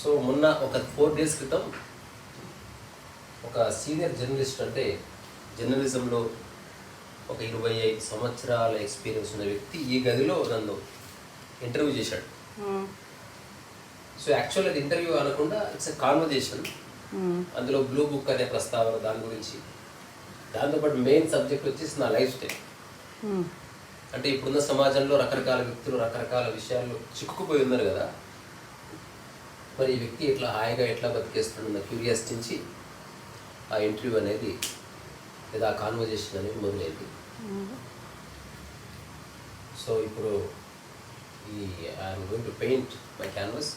So మొన్న ఒక 4 days క్రితం ఒక సీనియర్ జర్నలిస్ట్, అంటే జర్నలిజంలో ఒక 25 సంవత్సరాల ఎక్స్పీరియన్స్ ఉన్న వ్యక్తి ఈ గదిలో నన్ను ఇంటర్వ్యూ చేశాడు. సో యాక్చువల్ అది ఇంటర్వ్యూ అనకుండా ఇట్స్ ఎ కాన్వర్జేషన్. అందులో బ్లూ బుక్ అనే ప్రస్తావన, దాని గురించి, దాంతోపాటు మెయిన్ సబ్జెక్ట్ వచ్చేసి నా లైఫ్ స్టైల్. అంటే ఇప్పుడున్న సమాజంలో రకరకాల వ్యక్తులు రకరకాల విషయాల్లో చిక్కుకుపోయి ఉన్నారు కదా, మరి ఈ వ్యక్తి ఎట్లా హాయిగా ఎట్లా బతికేస్తున్న క్యూరియాసిటీ నుంచి ఆ ఇంటర్వ్యూ అనేది లేదా ఆ కాన్వర్జేషన్ అనేది మొదలైంది. సో ఇప్పుడు ఈ I'm going to paint my canvas.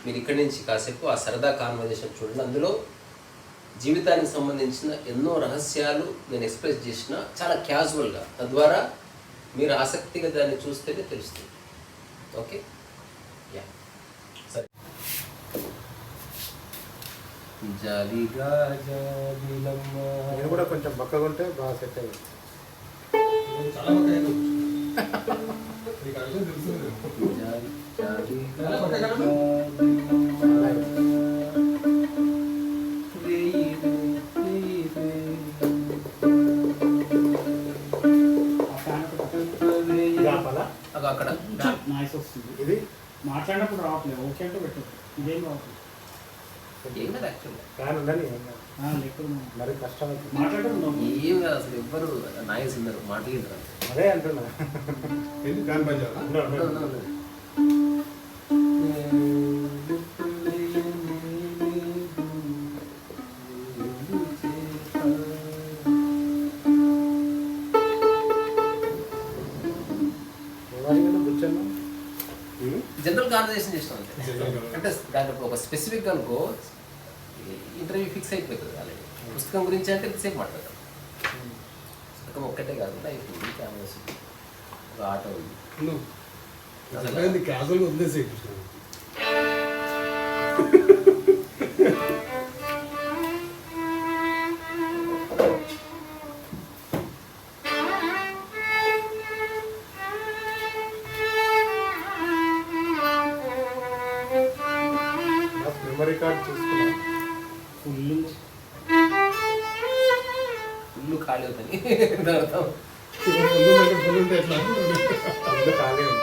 మీరు ఇక్కడి నుంచి కాసేపు ఆ సరదా కాన్వర్జేషన్ చూడండి. అందులో జీవితానికి సంబంధించిన ఎన్నో రహస్యాలు నేను ఎక్స్ప్రెస్ చేసిన చాలా క్యాజువల్గా, తద్వారా మీరు ఆసక్తిగా దాన్ని చూస్తేనే తెలుస్తుంది. ఓకే, యా, సరే. జాలిగా జాలిలమ్మ, నేను కూడా కొంచెం బక్కగా ఉంటే బాగా సెట్ అయ్యింది. చాలా అక్కడ నాయిస్ వస్తుంది. ఇది మాట్లాడినప్పుడు రావట్లేదు. ఓకే అంటే పెట్టదు. ఇదేం రావట్లేదు. ఏం కాదు యాక్చువల్గా, ఫ్యాన్ ఉందని లేకపోతే మరి కష్టం అవుతుంది. మాట్లాడడం ఏం కాదు అసలు. ఎవ్వరు నాయస్ ఉన్నారు మాట్లాడారు. అదే అంటున్నా. ఎందుకు ఫ్యాన్ పని చేయాలా? జనరల్ కాన్వర్సేషన్ చేస్తాం అంటే దాంట్లో ఒక స్పెసిఫిక్గా అనుకో ఇంటర్వ్యూ ఫిక్స్ అయిపోతుంది ఆల్రెడీ. పుస్తకం గురించి అంటే ఎంతసేపు మాట్లాడతాం. పుస్తకం ఒక్కటే కాదు, లైఫ్ ఉంది, క్యాన్వాస్ ఉంది, ఒక ఆటో ఉంది. క్యాజువల్గా వదిలేసి మెమరీ కార్డ్ చూసుకున్నాం. ఫుల్ ఖాళీ అవుతుంది అర్థం. ఫుల్ ఉంటే ఎట్లా? అందులో ఖాళీ ఉంది.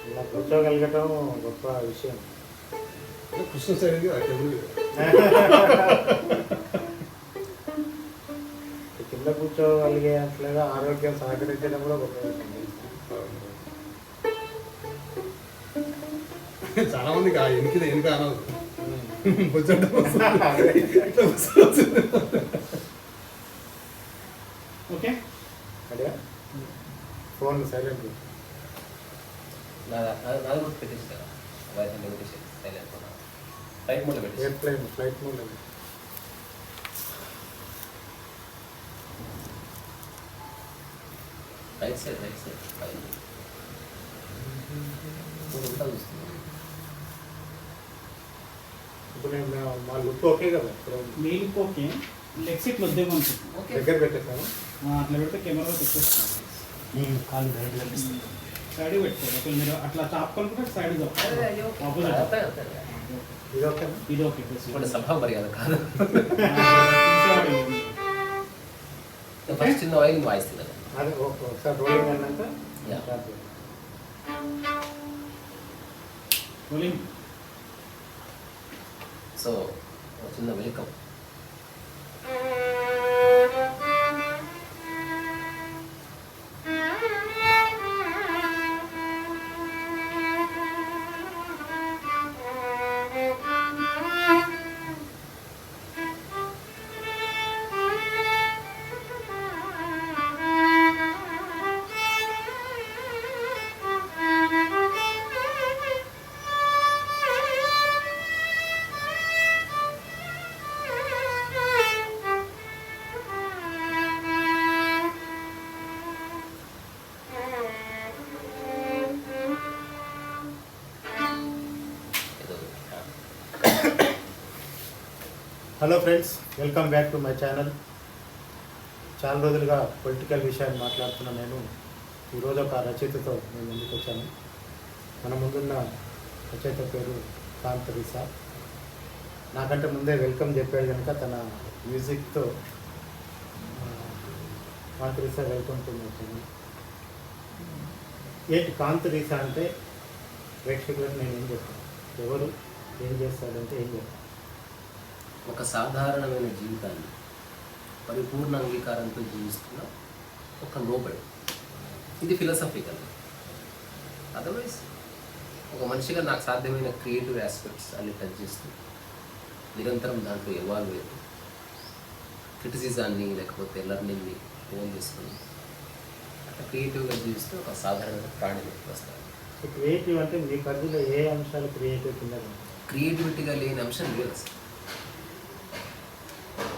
ఇలా కూర్చోగలగటం గొప్ప విషయం. కృష్ణ సైడ్కి కింద కూర్చోగలిగే అట్లుగా ఆరోగ్యం సహకరించడం కూడా గొప్ప విషయం. చాలా మందికి ఆ ఎనికి అనదు. ఓకే. అదే ఫోన్ సైలెంట్ నాది కూడా పెట్టేసి కదా, సైలెంట్ ఫ్లైట్ మోడ్లో పెట్టేసి. Airplane flight mode. Right side పైన ఉంటా చూస్తుంది. ఇప్పుడు నేను మా లుక్ ఓకే కదా, ఇప్పుడు మెయిల్కి ఓకే. లెగ్స్ ఇట్లా వద్దేమనుకుంటున్నాను. ఓకే, దగ్గర పెట్టేస్తాను. అట్లా పెడితే కెమెరాలో తెచ్చేస్తాను. కాలు బయట కనిపిస్తుంది. సైడ్ పెట్టుకోండి. ఒకవేళ మీరు అట్లా చాపుకొని సైడ్ ఇది ఇది ఓకేనా? ఇది ఓకే. సభా మర్యాద కాదు. ఫస్ట్ చిన్న ఆయిల్ వాయిస్తుంది కదా. అదే ఒకసారి రోలింగ్ అన్నాక Yeah. స్టార్ట్ చేయాలి. సో చిన్న welcome. Hello friends, welcome back to my channel. చాలా రోజులుగా పొలిటికల్ విషయాన్ని మాట్లాడుతున్న నేను ఈరోజు ఒక రచయితతో నేను ముందుకు వచ్చాను. మన ముందున్న రచయిత పేరు కాంతరీసా. నాకంటే ముందే వెల్కమ్ చెప్పాడు కనుక తన మ్యూజిక్తో కాంతరీసా వెల్కమ్ టు మై ఛానల్. ఏంటి కాంతరీసా అంటే ప్రేక్షకులకు నేను ఏం చెప్తాను, ఎవరు ఏం చేస్తాడంటే ఏం చెప్తాను. ఒక సాధారణమైన జీవితాన్ని పరిపూర్ణ అంగీకారంతో జీవిస్తున్న ఒక నోబెల్. ఇది ఫిలాసఫికల్. అదర్వైజ్ ఒక మనిషిగా నాకు సాధ్యమైన క్రియేటివ్ ఆస్పెక్ట్స్ అన్ని టచ్ చేస్తూ నిరంతరం దాంట్లో ఎవాల్వ్ అవుతూ క్రిటిసిజాన్ని లేకపోతే లెర్నింగ్ని ఓన్ చేసుకుని అట్లా క్రియేటివ్గా జీవిస్తూ ఒక సాధారణ ప్రాణిని వస్తాను. క్రియేటివ్ అంటే మీ పరిధిలో ఏ అంశాలు క్రియేటివ్ కింద క్రియేటివిటీగా లేని అంశం లేదు అసలు.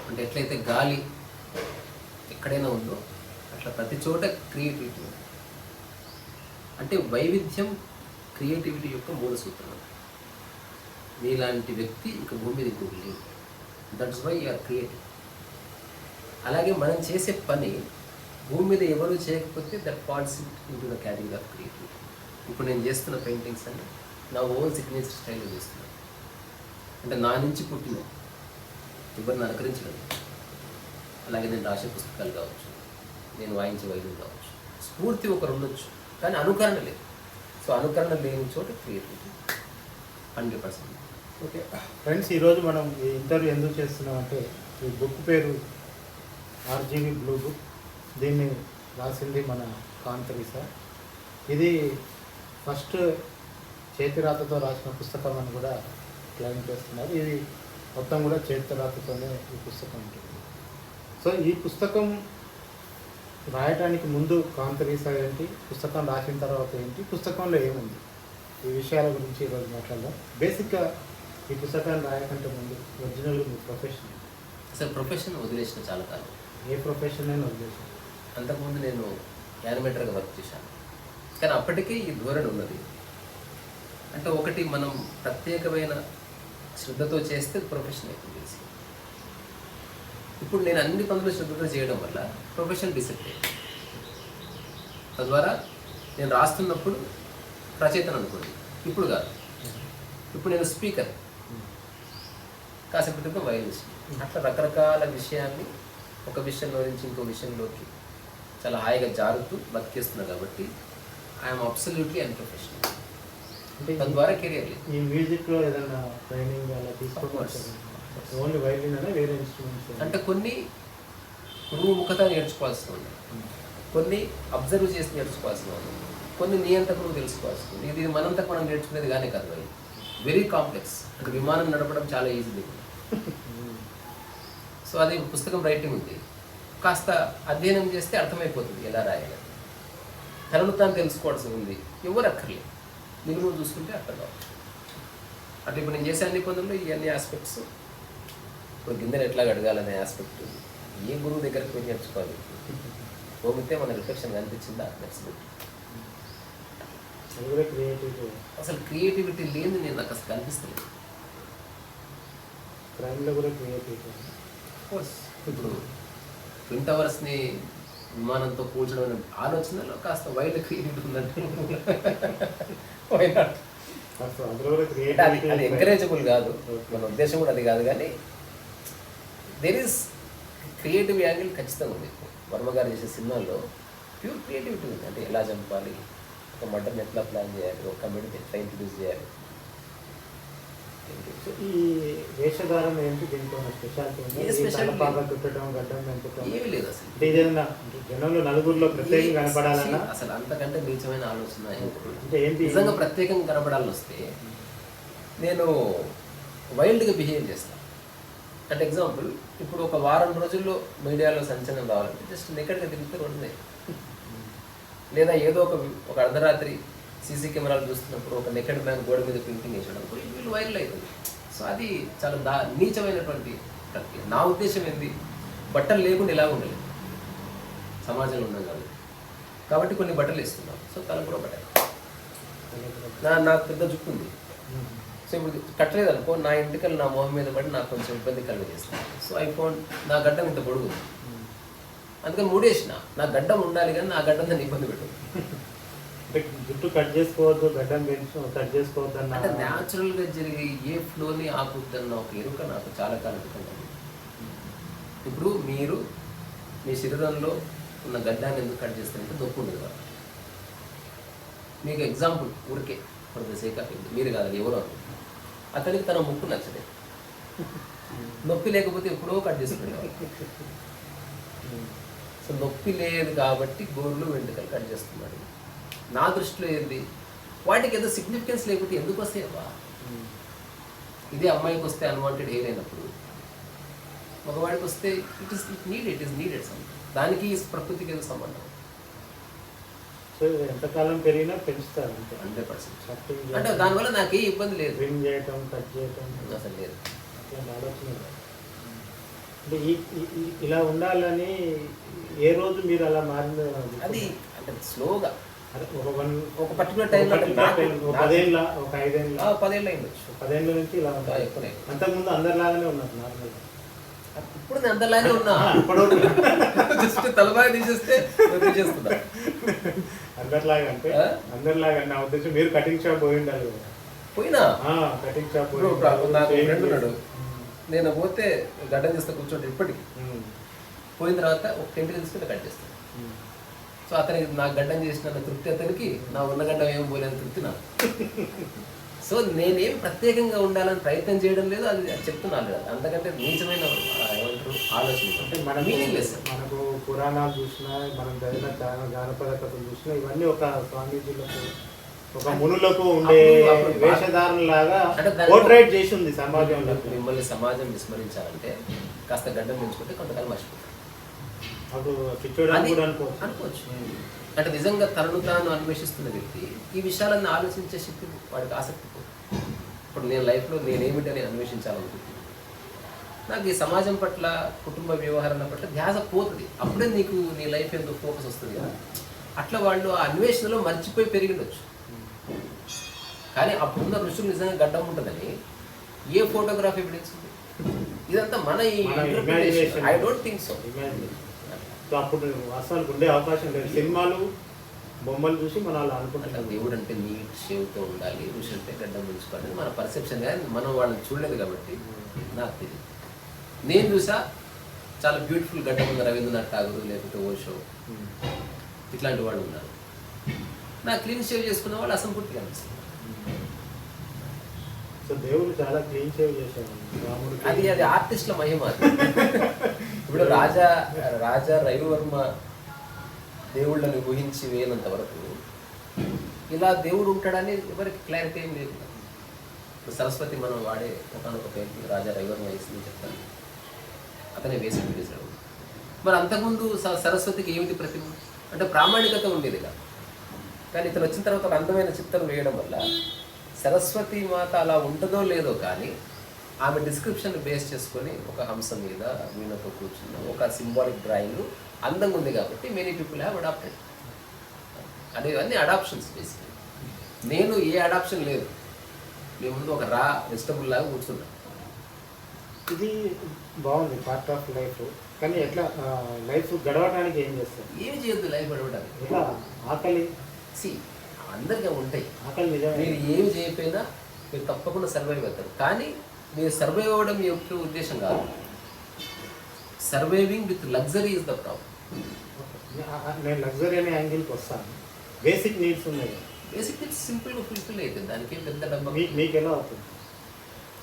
అంటే ఎట్లయితే గాలి ఎక్కడైనా ఉందో అట్లా ప్రతి చోట క్రియేటివిటీ ఉంది. అంటే వైవిధ్యం క్రియేటివిటీ యొక్క మూల సూత్రం. మీలాంటి వ్యక్తి ఇక భూమి మీద ఇంకొకటి లేదు. That's why you are creative. అలాగే మనం చేసే పని భూమి మీద ఎవరు చేయకపోతే that falls into the category of creativity. ఇప్పుడు నేను చేస్తున్న పెయింటింగ్స్ అన్ని నా ఓన్ సిగ్నేచర్ స్టైల్లో చేస్తున్నాను. అంటే నా నుంచి పుట్టిన ఎవరిని అనుకరించలేదు. అలాగే నేను రాసే పుస్తకాలు కావచ్చు, నేను వాయించే వైద్యం కావచ్చు, స్ఫూర్తి ఒకరు ఉండొచ్చు కానీ అనుకరణ లేదు. సో అనుకరణ లేని చోట క్రియేటివిటీ 100%. ఓకే ఫ్రెండ్స్, ఈరోజు మనం ఈ ఇంటర్వ్యూ ఎందుకు చేస్తున్నాం అంటే ఈ బుక్ పేరు ఆర్జీవి బ్లూ బుక్. దీన్ని రాసింది మన కాంతరీసా. ఇది ఫస్ట్ చేతిరాతతో రాసిన పుస్తకం అని కూడా క్లెయిమ్ చేస్తున్నారు. ఇది మొత్తం కూడా చేతిరాతతోనే ఈ పుస్తకం ఉంటుంది. సో ఈ పుస్తకం రాయటానికి ముందు కాంతరీసా ఏంటి, పుస్తకం రాసిన తర్వాత ఏంటి, పుస్తకంలో ఏముంది, ఈ విషయాల గురించి ఈరోజు మాట్లాడదాం. బేసిక్గా ఈ పుస్తకాన్ని రాయకంటే ముందు ఒరిజినల్ మీ ప్రొఫెషన్. అసలు ప్రొఫెషన్ వదిలేసిన చాలా కాలం. ఏ ప్రొఫెషన్ అయినా వదిలేసాను. అంతకుముందు నేను యానిమేటర్గా వర్క్ చేశాను. కానీ అప్పటికీ ఈ ధోరణి ఉన్నది. అంటే ఒకటి మనం ప్రత్యేకమైన శ్రద్ధతో చేస్తే ప్రొఫెషన్ అవుతుంది. ఇప్పుడు నేను అన్ని పనులు శ్రద్ధతో చేయడం వల్ల ప్రొఫెషన్ డిసిప్లిన్ అయింది. తద్వారా నేను రాస్తున్నప్పుడు రచయితను అనుకోండి, ఇప్పుడు కాదు. ఇప్పుడు నేను స్పీకర్, కాసేపు క్రితం వయలినిస్ట్. అట్లా రకరకాల విషయాన్ని ఒక విషయంలో నుంచి ఇంకో విషయంలోకి చాలా హాయిగా జారుతూ బతికేస్తున్నా కాబట్టి ఐఎమ్ అబ్సల్యూట్లీ అన్ప్రొఫెషనల్. అంటే తద్వారా కెరియర్ లేదు. ఈ మ్యూజిక్లో ఏదైనా ట్రైనింగ్ అలా తీసుకోవచ్చు? ఓన్లీ వైలిన్ అనే వేరే ఇన్స్ట్రుమెంట్స్? అంటే కొన్ని గురువు ముఖత నేర్చుకోవాల్సి ఉంది, కొన్ని అబ్జర్వ్ చేసి నేర్చుకోవాల్సి ఉంది, కొన్ని నియంత్రణకు తెలుసుకోవాల్సి ఉంది. ఇది మనంతకు మనం నేర్చుకునేది కానీ కాదు. అది వెరీ కాంప్లెక్స్. అంటే విమానం నడపడం చాలా ఈజీ. సో అది పుస్తకం రైటింగ్ ఉంది, కాస్త అధ్యయనం చేస్తే అర్థమైపోతుంది ఎలా రాయాలి. తనను తాను తెలుసుకోవాల్సి ఉంది, ఎవరు అక్కర్లేదు. నువ్వు చూసుకుంటే అర్థం కావచ్చు. అంటే ఇప్పుడు నేను చేసే అన్ని పనుల్లో ఈ అన్ని ఆస్పెక్ట్స్, ఇప్పుడు గిన్నెలు ఎట్లా అడగాలనే ఆస్పెక్ట్ ఏ గురువు దగ్గరికి పోయి నేర్చుకోవాలి. పోగితే మన రిఫ్లెక్షన్ కనిపించిందా, దట్స్ గుడ్. అసలు క్రియేటివిటీ లేదు, నేను నాకు అసలు కనిపిస్తుంది. క్రైమ్లో కూడా క్రియేటివిటీ. కోర్స్ ఇప్పుడు ట్విన్ టవర్స్ని విమానంతో కూల్చడం అనే ఆలోచనలో కాస్త వైల్డ్ క్రియేటివిటీ ఉందంటే అది ఎంకరేజబుల్ కాదు. మన ఉద్దేశం కూడా అది కాదు. కానీ దేర్ ఈస్ క్రియేటివ్ యాంగిల్ ఖచ్చితంగా ఉంది. వర్మ గారు చేసే సినిమాల్లో ప్యూర్ క్రియేటివిటీ ఉంది. అంటే ఎలా చంపాలి, ఒక మర్డర్ని ఎట్లా ప్లాన్ చేయాలి, ఒక కమెడీని ఎట్లా ఇంట్రడ్యూస్ చేయాలి. ఈ వేషధారం ఏంటి, దీంట్లో స్పెషాలిటీ చుట్టడం, గడ్డం పెంచడం ఏమీ లేదు అసలు. ఏదైనా జనంలో నలుగురిలో ప్రత్యేకంగా కనపడాలన్నా అసలు అంతకంటే నీచమైన ఆలోచన అంటే ఏంటి? నిజంగా ప్రత్యేకంగా కనపడాలని వస్తే నేను వైల్డ్గా బిహేవ్ చేస్తాను. అంటే ఎగ్జాంపుల్, ఇప్పుడు ఒక వారం రోజుల్లో మీడియాలో సంచలనం రావాలంటే జస్ట్ నెక్కడిగా తిరిగితే రోడ్డు, లేదా ఏదో ఒక అర్ధరాత్రి సీసీ కెమెరాలు చూస్తున్నప్పుడు ఒక నెకెడ్ మ్యాన్ గోడ మీద పెయింటింగ్ వేసడం వీళ్ళు వైరల్ అవుతుంది. సో అది చాలా నీచమైనటువంటి ప్రక్రియ. నా ఉద్దేశం ఏంటి, బట్టలు లేకుండా ఎలా ఉండలేదు, సమాజంలో ఉన్నాం కాబట్టి కొన్ని బట్టలు వేస్తున్నాం. సో తల కూడా బట్టలు. నాకు పెద్ద జుట్టు ఉంది, సో ఇప్పుడు కట్టలేదు అనుకో, నా ఎంటికలు నా మొహం మీద పడి నాకు కొంచెం ఇబ్బంది కలిగజేస్తాను. సో ఐఫోన్ నా గడ్డం ఇంత పొడుగు, అందుకని మూడేసిన. నా గడ్డం ఉండాలి కానీ నా గడ్డం దాన్ని ఇబ్బంది పెట్టదు. అంటే జుట్టు కట్ చేసుకోవద్దు, గడ్డం పెంచు కట్ చేసుకోవద్దు అన్న అంటే న్యాచురల్గా జరిగే ఏ ఫ్లోని ఆపుద్దన్న ఒక ఎరుక నాకు చాలా కాలం క్రితం. ఇప్పుడు మీరు మీ శరీరంలో ఉన్న గడ్డాన్ని ఎందుకు కట్ చేస్తారంటే నొప్పి ఉండదు కదా. మీకు ఎగ్జాంపుల్ ఊరికే ఫర్ ద సేక్ ఆఫ్ మీరు కాదు ఎవరో అతనికి తన ముక్కు నచ్చదే, నొప్పి లేకపోతే ఎప్పుడో కట్ చేసుకుంటారు. సో నొప్పి లేదు కాబట్టి గోర్లు వెంట్రుకలు కట్ చేస్తున్నాడు. నా దృష్టిలో ఏంది, వాటికి ఏదో సిగ్నిఫికెన్స్ లేకపోతే ఎందుకు వస్తాయబ్బా? ఇదే అమ్మాయికి వస్తే అన్వాంటెడ్ హెయిర్ అయినప్పుడు, మగవాడికి వస్తే ఇట్ ఈస్ నీడెడ్ సంథింగ్. దానికి ప్రకృతికి ఏదో సంబంధం. సో ఎంతకాలం పెరిగినా పెంచుతారు అంతే 100%. అంటే దానివల్ల నాకే ఇబ్బంది లేదు. ట్రిమ్ చేయటం, కట్ చేయటం అసలు లేదు. అట్లాంటి ఆలోచన లేదు. అంటే ఇలా ఉండాలని ఏ రోజు మీరు అలా మారింది? అది అంటే స్లోగా ఒక పర్టికులర్ టైంలో 10 ఏళ్ళ, ఒక 5 ఏళ్ళ, 10 ఏళ్ళు అయిండొచ్చు. 10 ఏళ్ళ నుంచి ఇలా ఉంటారు. ఎక్కువనే. అంతకుముందు అందరిలాగానే ఉన్నారు నార్మల్గా. ఇప్పుడు నేను అందరిలానే ఉన్నా. ఇప్పుడు జస్ట్ తలబాయి తీసేస్తే తీసేస్తున్నా. అందరిలాగా అంటే అందరిలాగా నా ఉద్దేశం మీరు కటింగ్ షాప్ పోయి ఉండాలి కదా. పోయినా కటింగ్ షాప్ నాకు ఫ్రెండ్ ఉన్నాడు, నేను పోతే గడ్డం చేస్తే కూర్చోండి ఇప్పటికి. పోయిన తర్వాత ఒక ఇంటికి తీసుకుంటే కట్ చేస్తాను. సో అతనికి నాకు గడ్డం చేసిన తృప్తి అతనికి, నా ఉన్న గడ్డం ఏం పోలేని తృప్తి నాకు. సో నేనేం ప్రత్యేకంగా ఉండాలని ప్రయత్నం చేయడం లేదు, అది చెప్తున్నాను కదా. అంతకంటే నీచమైన ఏమంటారు ఆలోచన అంటే మనకు పురాణాలు చూసినా, మనం చదివిన జానపద కథలు చూసినా, ఇవన్నీ ఒక స్వామీజీలకు, ఒక మునులకు ఉండే వేషధారణ లాగా పోర్ట్రేట్ చేసి ఉంది సమాజంలో. మిమ్మల్ని సమాజం విస్మరించాలంటే కాస్త గడ్డం పెంచుకుంటే కొంతకాలం మర్చిపోతారు. అప్పుడు చిచ్చోడానికి కూడా అనుకోవచ్చు. అంటే నిజంగా తనను తాను అన్వేషిస్తున్న వ్యక్తి ఈ విషయాలను ఆలోచించే శక్తి వాడికి ఆసక్తి. ఇప్పుడు నేను లైఫ్లో నేనేమిటని అన్వేషించాలనుకుంటున్నాను. నాకు ఈ సమాజం పట్ల, కుటుంబ వ్యవహారాల పట్ల ధ్యాస పోతుంది. అప్పుడే నీకు నీ లైఫ్ ఎందుకు ఫోకస్ వస్తుంది కదా. అట్లా వాళ్ళు ఆ అన్వేషణలో మర్చిపోయి పెరిగిండొచ్చు. కానీ అప్పుడున్న ఋషులు నిజంగా గడ్డం ఉంటుందని ఏ ఫోటోగ్రఫీ ఎవిడెన్స్ ఉంది? ఇదంతా మన interpretation. I don't think so. అప్పుడు అసలు ఉండే అవకాశం లేదు. సినిమాలు, బొమ్మలు చూసి మన వాళ్ళు అనుకుంటున్నాం దేవుడు అంటే నీట్ షేవ్తో ఉండాలి, ఋషి అంటే గడ్డం పెంచుకోవాలి, మన పర్సెప్షన్. కానీ మనం వాళ్ళని చూడలేదు కాబట్టి నాకు తెలియదు. నేను చూసా చాలా బ్యూటిఫుల్ గడ్డం ఉన్న రవీంద్రనాథ్ ఠాగూర్, లేకపోతే ఓషో, ఇట్లాంటి వాళ్ళు ఉన్నారు. నా క్లీన్ షేవ్ చేసుకున్న వాళ్ళు అసంపూర్తిగా అనిపిస్తుంది. సో దేవుడు చాలా క్లీన్ షేవ్ చేశాడు. అది ఆర్టిస్ట్ల మహిమ. ఇప్పుడు రాజా రవివర్మ దేవుళ్ళని ఊహించి వేయనంత వరకు ఇలా దేవుడు ఉంటాడని ఎవరికి క్లారిటీ ఏం లేదు. ఇప్పుడు సరస్వతి మనం వాడే ఒకనొక పేరు రాజా రవివర్మ వేసింది చెప్తాను, అతనే వేసాడు. మరి అంతకుముందు సరస్వతికి ఏమిటి ప్రతిమ అంటే ప్రామాణికత ఉండేది కాదు. కానీ ఇతను వచ్చిన తర్వాత ఒక అందమైన చిత్రం వేయడం వల్ల సరస్వతి మాత అలా ఉంటుందో లేదో కానీ ఆమె డిస్క్రిప్షన్ బేస్ చేసుకొని ఒక హంస మీద వీణతో కూర్చున్న ఒక సింబాలిక్ డ్రాయింగ్ అందంగా ఉంది కాబట్టి మెనీ పీపుల్ హ్యావ్ అడాప్టెడ్. అంటే ఇవన్నీ అడాప్షన్స్ బేసిక్లీ. నేను ఏ అడాప్షన్ లేదు, మీ ముందు ఒక రా వెజిటబుల్ లాగా కూర్చున్నా. ఇది బాగుంది, పార్ట్ ఆఫ్ లైఫ్. కానీ ఎట్లా లైఫ్ గడవడానికి ఏం చేస్తారు? ఏమి చేయొద్దు లైఫ్ గడవడానికి. ఎట్లా ఆకలి అందరికీ ఉంటాయి. ఆకలి నిజమే. మీరు ఏమి చేయకపోయినా మీరు తప్పకుండా సర్వైవ్ అవుతారు. కానీ మీరు సర్వైవ్ అవ్వడం మీ యొక్క ఉద్దేశం కాదు. Surviving with luxury is the problem. నేను లగ్జరీ అనే యాంగిల్కి వస్తాను. బేసిక్ నీడ్స్ ఉన్నాయి. బేసిక్ నీడ్స్ సింపుల్గా ఫుల్ఫిల్ అవుతుంది, దానికి పెద్ద డబ్బు. మీకు ఎలా అవుతుంది?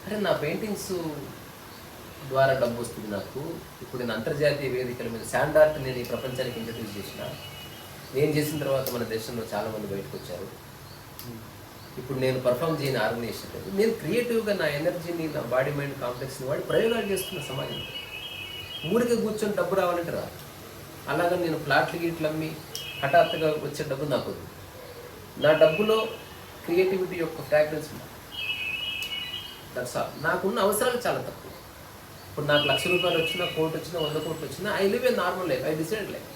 అంటే నా పెయింటింగ్స్ ద్వారా డబ్బు వస్తుంది నాకు. ఇప్పుడు నేను అంతర్జాతీయ వేదికల మీద శాండ్ ఆర్ట్ నేను ఈ ప్రపంచానికి ఇంట్రడ్యూస్ చేసిన. నేను చేసిన తర్వాత మన దేశంలో చాలామంది బయటకు వచ్చారు. ఇప్పుడు నేను పర్ఫామ్ చేయని ఆర్గనైజేషన్ లేదు. నేను క్రియేటివ్గా నా ఎనర్జీని, నా బాడీ మైండ్ కాంప్లెక్స్ని వాడి ప్రయోగాలు చేస్తున్న సమాజంలో. ఊరికే కూర్చొని డబ్బు రావాలంటే రాదు. అలాగే నేను ప్లాట్లు గీట్లు అమ్మి హఠాత్తుగా వచ్చే డబ్బు నాకు వద్దు. నా డబ్బులో క్రియేటివిటీ యొక్క ఫ్రాగ్రెన్స్ ఉంది. That's all. నాకున్న అవసరాలు చాలా తక్కువ. ఇప్పుడు నాకు ₹1,00,000 వచ్చినా, 1 కోటి వచ్చినా, 100 కోట్లు వచ్చినా I live A normal life. I decide life.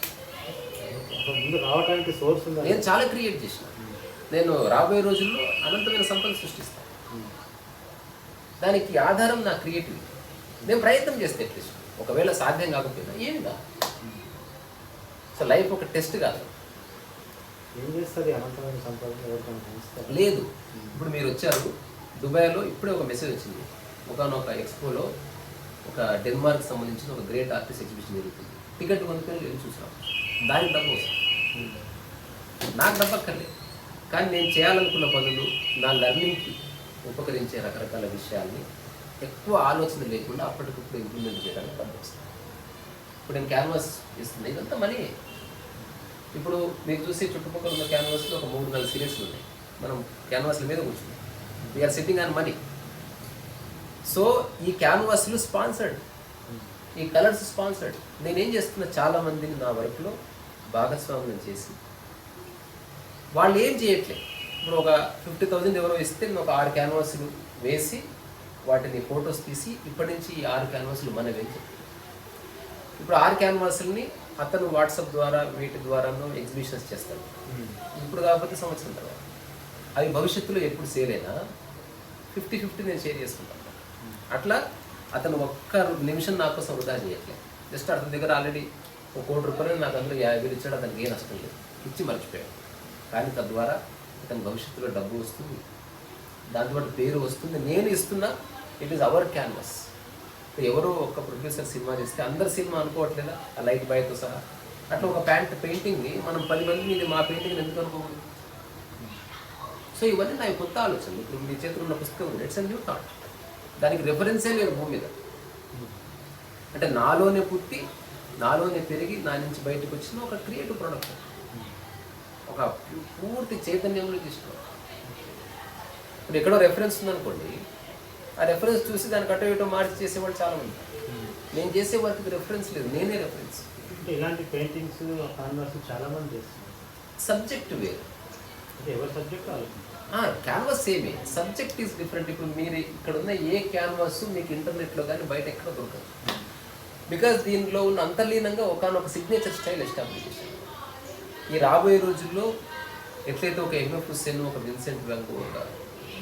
ముందు రావడానికి సోర్స్ ఉంది. నేను చాలా క్రియేట్ చేసిన. నేను రాబోయే రోజుల్లో అనంతమైన సంపద సృష్టిస్తాను. దానికి ఆధారం నా క్రియేటివిటీ. నేను ప్రయత్నం చేస్తే అట్లీస్ట్ ఒకవేళ సాధ్యం కాకపోయినా ఏమి కాదు. సో లైఫ్ ఒక టెస్ట్ కాదు. ఏం చేస్తుంది అనంతమైన సంపాదన ఎవరికైనా ఇస్తారు లేదు. ఇప్పుడు మీరు వచ్చారు దుబాయ్లో, ఇప్పుడే ఒక మెసేజ్ వచ్చింది. ఒకనొక ఎక్స్పోలో ఒక డెన్మార్క్ సంబంధించిన ఒక గ్రేట్ ఆర్టిస్ట్ ఎగ్జిబిషన్ జరుగుతుంది. టికెట్ కొనుక్కొని వెళ్ళి చూసాం. దానికి డబ్బు వస్తుంది, నాకు డబ్బు అక్కర్లేదు. కానీ నేను చేయాలనుకున్న పనులు, నా లర్నింగ్కి ఉపకరించే రకరకాల విషయాల్ని ఎక్కువ ఆలోచన లేకుండా అప్పటికప్పుడు ఇంప్లిమెంట్ చేయడానికి డబ్బు వస్తుంది. ఇప్పుడు నేను క్యాన్వాస్ ఇస్తుంది, ఇదంతా మనీ. ఇప్పుడు మీరు చూసి చుట్టుపక్కల ఉన్న క్యాన్వాస్లో ఒక 3-4 సీరియల్స్లు ఉన్నాయి. మనం క్యాన్వాస్ల మీద కూర్చున్నాం. We're sitting on money. So ఈ క్యాన్వాస్లు స్పాన్సర్డ్, ఈ కలర్స్ స్పాన్సర్డ్. నేనేం చేస్తున్నా, చాలామందిని నా వర్క్లో భాగస్వామ్యం చేసి వాళ్ళు ఏం చేయట్లేదు. ఇప్పుడు ఒక 50,000 ఎవరో ఇస్తే నేను ఒక 6 క్యాన్వాస్లు వేసి వాటిని ఫొటోస్ తీసి ఇప్పటి నుంచి ఈ 6 క్యాన్వాస్లు మన వెంచర్. ఇప్పుడు 6 క్యాన్వాస్ని అతను వాట్సాప్ ద్వారా వీటి ద్వారానో ఎగ్జిబిషన్స్ చేస్తాడు. ఇప్పుడు కాకపోతే సంవత్సరం తర్వాత అవి భవిష్యత్తులో ఎప్పుడు సేల్ అయినా 50-50 నేను షేర్ చేసుకుంటాను. అట్లా అతను ఒక్క నిమిషం నా కోసం వృధా చేయట్లేదు. జస్ట్ అతని దగ్గర ఆల్రెడీ ఒక 1 కోటి రూపాయలు నాకు అందులో 50,000 ఇచ్చాడు. అతనికి ఏ నష్టం లేదు, ఇచ్చి మర్చిపోయాడు. కానీ తద్వారా అతని భవిష్యత్తులో డబ్బు వస్తుంది, దాంతోపాటు పేరు వస్తుంది. నేను ఇస్తున్నా, ఇట్ ఈస్ అవర్ క్యాన్వాస్. ఎవరో ఒక ప్రొడ్యూసర్ సినిమా చేస్తే అందరు సినిమా అనుకోవట్లేదా, ఆ లైట్ బాయ్తో సహా. అట్లా ఒక పెయింటింగ్ని మనం 10 మందిని ఇది మా పెయింటింగ్ని ఎందుకు అనుకోకూడదు? సో ఇవన్నీ నా కొత్త ఆలోచనలు. ఇప్పుడు మీ చేతిలో ఉన్న పుస్తకం ఇట్స్ ఎ న్యూ థాట్. దానికి రెఫరెన్సే లేదు భూమి మీద. అంటే నాలోనే పుట్టి, నాలోనే పెరిగి, నా నుంచి బయటకు వచ్చిన ఒక క్రియేటివ్ ప్రోడక్ట్, ఒక పూర్తి చైతన్యంలో తీసుకోవాలి. ఇప్పుడు ఎక్కడో రెఫరెన్స్ ఉందనుకోండి, ఆ రెఫరెన్స్ చూసి దానికి అటో ఇటో మార్చి చేసేవాళ్ళు చాలామంది. నేను చేసే వర్క్కి రెఫరెన్స్ లేదు, నేనే రెఫరెన్స్. అంటే ఇలాంటి పెయింటింగ్స్ కాన్వాస్ చాలామంది చేస్తున్నారు. సబ్జెక్ట్ వేరు, అంటే ఎవరి సబ్జెక్ట్ ఆలోచించారు. క్యాన్వాస్ సేమే, సబ్జెక్ట్ ఈజ్ డిఫరెంట్. ఇప్పుడు మీరు ఇక్కడ ఉన్న ఏ క్యాన్వాస్ మీకు ఇంటర్నెట్లో కానీ బయట ఎక్కడ దొరకదు. బికాజ్ దీనిలో ఉన్న అంతర్లీనంగా ఒకనొక సిగ్నేచర్ స్టైల్ ఎస్టాబ్లిష్. ఈ రాబోయే రోజుల్లో ఎట్లయితే ఒక ఎంఎఫ్ హుస్సేన్, ఒక విన్సెంట్ వ్యాంగో, ఒక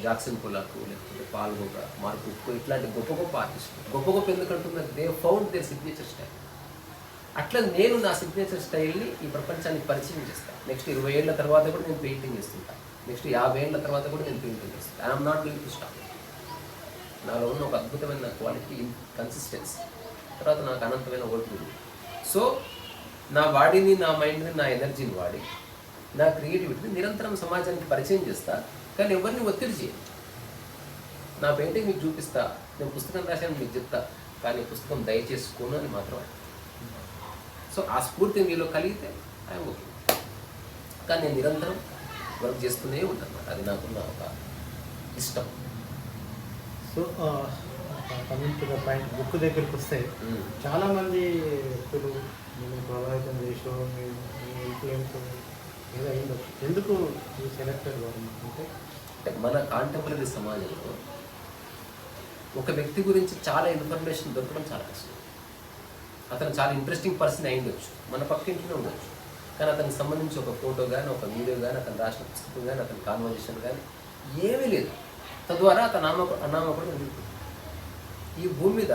జాక్సన్ పొలాకు, లేకపోతే పాల్ గోగా, మార్క్ ఉక్కో, ఇట్లాంటి గొప్ప గొప్ప ఆర్టిస్టులు, గొప్ప గొప్ప ఎందుకంటున్నారు, they found their signature style. అట్లా నేను నా సిగ్నేచర్ స్టైల్ని ఈ ప్రపంచానికి పరిచయం చేస్తాను. నెక్స్ట్ 20 ఏళ్ల తర్వాత కూడా నేను పెయింటింగ్ చేస్తుంటాను. నెక్స్ట్ 50 ఏళ్ల తర్వాత కూడా నేను పెయింటింగ్ చేస్తాను. I'm not going to stop. నాలో ఉన్న ఒక అద్భుతమైన క్వాలిటీ, కన్సిస్టెన్సీ, తర్వాత నాకు అనంతమైన వర్క్ ఉంది. సో నా బాడీని, నా మైండ్ని, నా ఎనర్జీని వాడి నా క్రియేటివిటీని నిరంతరం సమాజానికి పరిచయం చేస్తా. కానీ ఎవరిని ఒత్తిడి చేయను. నా పెయింటింగ్ మీకు చూపిస్తా, నేను పుస్తకం రాశాను మీకు చెప్తా, కానీ పుస్తకం దయచేసుకోను అని మాత్రం. సో ఆ స్ఫూర్తి మీలో కలిగితే ఐఎమ్ ఓకే. కానీ నేను నిరంతరం వర్క్ చేస్తూనే ఉంటాను. అది నాకున్న ఒక ఇష్టం. So coming to the point, book దగ్గరికి వస్తే చాలామంది వ్యక్తులు నేను ప్రభావితం చేసో మీ ఇన్ఫ్లుయెన్స్ ఏదో అయిండొచ్చు. ఎందుకు ఈ సెలెక్టెడ్ అంటే మన కాంటెంపరీ సమాజంలో ఒక వ్యక్తి గురించి చాలా ఇన్ఫర్మేషన్ దొరకడం చాలా కష్టం. అతను చాలా ఇంట్రెస్టింగ్ పర్సన్ అయ్యిండొచ్చు, మన పక్కింట్లోనే ఉండొచ్చు, కానీ అతనికి సంబంధించి ఒక ఫోటో కానీ, ఒక వీడియో కానీ, అతను రాసిన పుస్తకం కానీ, అతని కాన్వర్జేషన్ కానీ ఏమీ లేదు. తద్వారా అతను అనామకుడు నిలుపుతుంది. ఈ భూమి మీద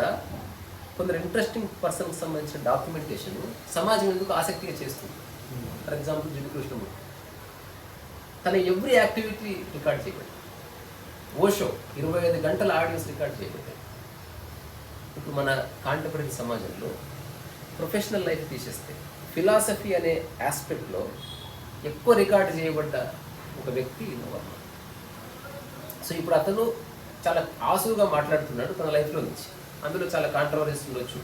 కొందరు ఇంట్రెస్టింగ్ పర్సన్కి సంబంధించిన డాక్యుమెంటేషన్ సమాజం ఎందుకు ఆసక్తిగా చేస్తుంది. ఫర్ ఎగ్జాంపుల్ జిడ్డు కృష్ణమూర్తి, తన ఎవ్రీ యాక్టివిటీ రికార్డ్ చేయబడింది. ఓషో 25 గంటల ఆడియోస్ రికార్డ్ చేయబడ్డాయి. ఇప్పుడు మన కాంటెంపరీ సమాజంలో ప్రొఫెషనల్ లైఫ్ తీసేస్తే ఫిలాసఫీ అనే ఆస్పెక్ట్లో ఎక్కువ రికార్డు చేయబడ్డ ఒక వ్యక్తి వర్మ. సో ఇప్పుడు అతను చాలా ఆసుగా మాట్లాడుతున్నాడు తన లైఫ్లో నుంచి. అందులో చాలా కాంట్రవర్సీస్ ఉండొచ్చు,